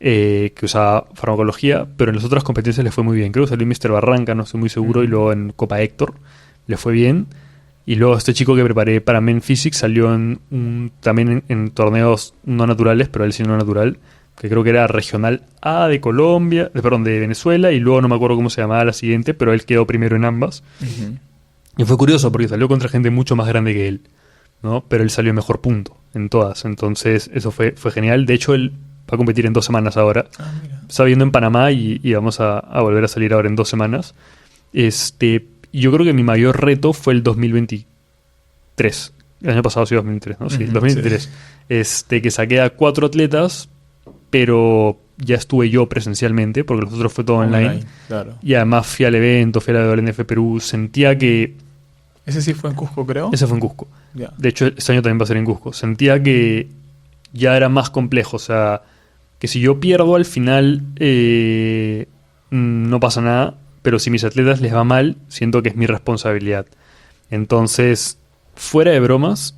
que usaba farmacología, pero en las otras competencias le fue muy bien. Creo que salió en Mr. Barranca, no estoy muy seguro, y luego en Copa Héctor le fue bien. Y luego este chico que preparé para Men Physique salió también en torneos no naturales, pero él sí no natural, que creo que era Regional A de Colombia, de Venezuela, y luego no me acuerdo cómo se llamaba la siguiente, pero él quedó primero en ambas. Y fue curioso porque salió contra gente mucho más grande que él, ¿no? Pero él salió en mejor punto. en todas. Entonces, eso fue genial. De hecho, él va a competir en 2 semanas ahora. Mira. Está viviendo en Panamá y vamos a volver a salir ahora en 2 semanas. Yo creo que mi mayor reto fue el 2023. El año pasado sí, 2023, ¿no? Sí, 2023. Sí. Que saqué a 4 atletas, pero ya estuve yo presencialmente, porque los otros fue todo online. Claro. Y además fui al evento, fui a la WNF Perú. Sentía que... ¿Ese sí fue en Cusco, creo? Ese fue en Cusco. Yeah. De hecho, este año también va a ser en Cusco. Sentía que ya era más complejo. O sea, que si yo pierdo al final, no pasa nada. Pero si mis atletas les va mal, siento que es mi responsabilidad. Entonces, fuera de bromas,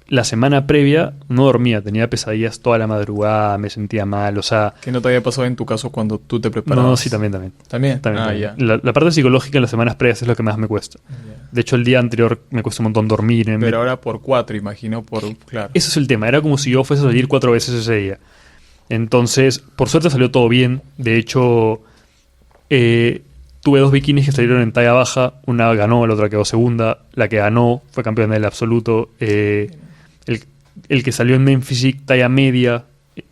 la semana previa no dormía. Tenía pesadillas toda la madrugada, me sentía mal, o sea... ¿Qué no te había pasado en tu caso cuando tú te preparabas? No, sí, también. ¿También? También. Ya. La parte psicológica en las semanas previas es lo que más me cuesta. Yeah. De hecho, el día anterior me cuesta un montón dormir. Pero ahora por 4, imagino, claro. Ese es el tema. Era como si yo fuese a salir 4 veces ese día. Entonces, por suerte salió todo bien. De hecho, tuve 2 bikinis que salieron en talla baja. Una ganó, la otra quedó segunda. La que ganó fue campeona del absoluto. El que salió en Men Physique talla media,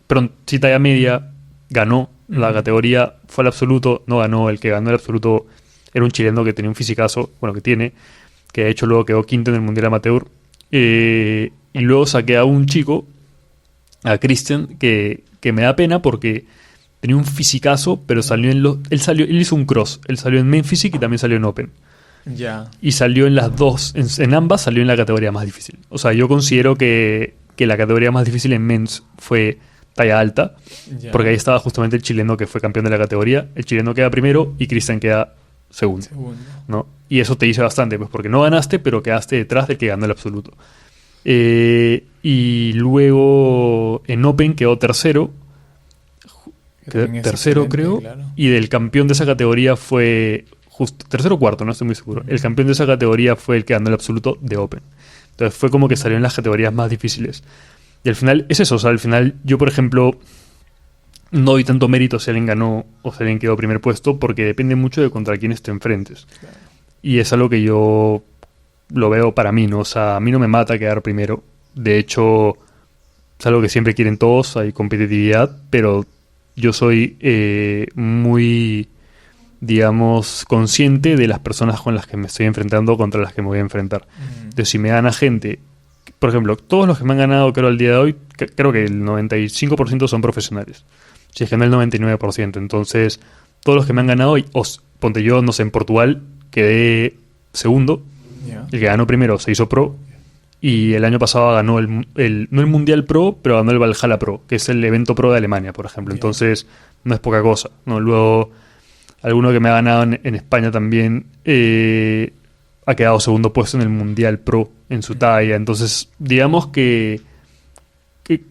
talla media, ganó la categoría, fue al absoluto, no ganó. El que ganó el absoluto era un chileno que tenía un fisicazo, que tiene, que de hecho luego quedó quinto en el Mundial Amateur. Y luego saqué a un chico, a Christian, que me da pena porque tenía un fisicazo, pero salió él hizo un cross, él salió en Men Physique y también salió en Open. Ya. Y salió en las dos, en ambas salió en la categoría más difícil. O sea, yo considero que la categoría más difícil en men's fue talla alta, porque ahí estaba justamente el chileno que fue campeón de la categoría. El chileno queda primero y Cristian queda segundo. ¿No? Y eso te dice bastante, pues porque no ganaste, pero quedaste detrás del que ganó el absoluto. Y luego en Open quedó tercero. Tercero, creo. Claro. Y del campeón de esa categoría fue... tercero o cuarto, no estoy muy seguro. El campeón de esa categoría fue el que ganó el absoluto de Open. Entonces fue como que salió en las categorías más difíciles. Y al final es eso, o sea, al final yo, por ejemplo, no doy tanto mérito si alguien ganó o si alguien quedó primer puesto, porque depende mucho de contra quién te enfrentes. Claro. Y es algo que yo lo veo para mí, ¿no? O sea, a mí no me mata quedar primero. De hecho, es algo que siempre quieren todos, hay competitividad, pero yo soy muy... digamos, consciente de las personas con las que me estoy enfrentando contra las que me voy a enfrentar. Entonces, si me gana gente, por ejemplo, todos los que me han ganado, creo, al día de hoy, creo que el 95% son profesionales. Si es que no el 99%. Entonces, todos los que me han ganado, ponte yo, no sé, en Portugal, quedé segundo. Yeah. El que ganó primero se hizo pro. Y el año pasado ganó no el Mundial Pro, pero ganó el Valhalla Pro, que es el evento pro de Alemania, por ejemplo. Yeah. Entonces, no es poca cosa, ¿no? Luego... alguno que me ha ganado en España también ha quedado segundo puesto en el Mundial Pro en su talla. Entonces, digamos que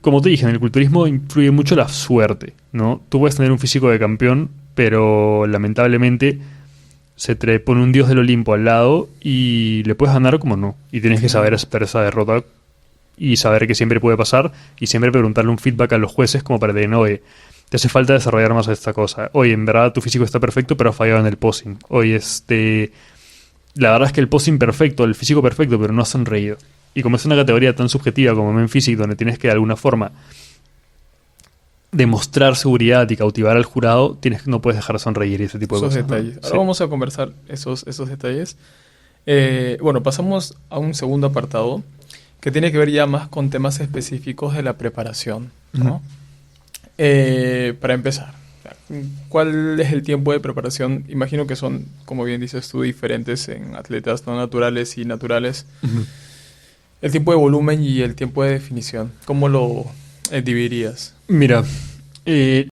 como te dije, en el culturismo influye mucho la suerte, ¿no? Tú puedes tener un físico de campeón, pero lamentablemente se te pone un dios del Olimpo al lado y le puedes ganar como no. Y tienes que saber aceptar esa derrota y saber que siempre puede pasar y siempre preguntarle un feedback a los jueces como para decir, no, te hace falta desarrollar más esta cosa. Oye, en verdad tu físico está perfecto, pero has fallado en el posing. Oye, la verdad es que el posing perfecto, el físico perfecto, pero no has sonreído. Y como es una categoría tan subjetiva como Men Physique, donde tienes que de alguna forma demostrar seguridad y cautivar al jurado, no puedes dejar de sonreír y ese tipo de cosas. Detalles. Ahora vamos a conversar esos detalles. Bueno, pasamos a un segundo apartado que tiene que ver ya más con temas específicos de la preparación, ¿no? Para empezar, ¿cuál es el tiempo de preparación? Imagino que son, como bien dices tú, diferentes en atletas no naturales y naturales. El tiempo de volumen y el tiempo de definición, ¿cómo lo dividirías? Mira,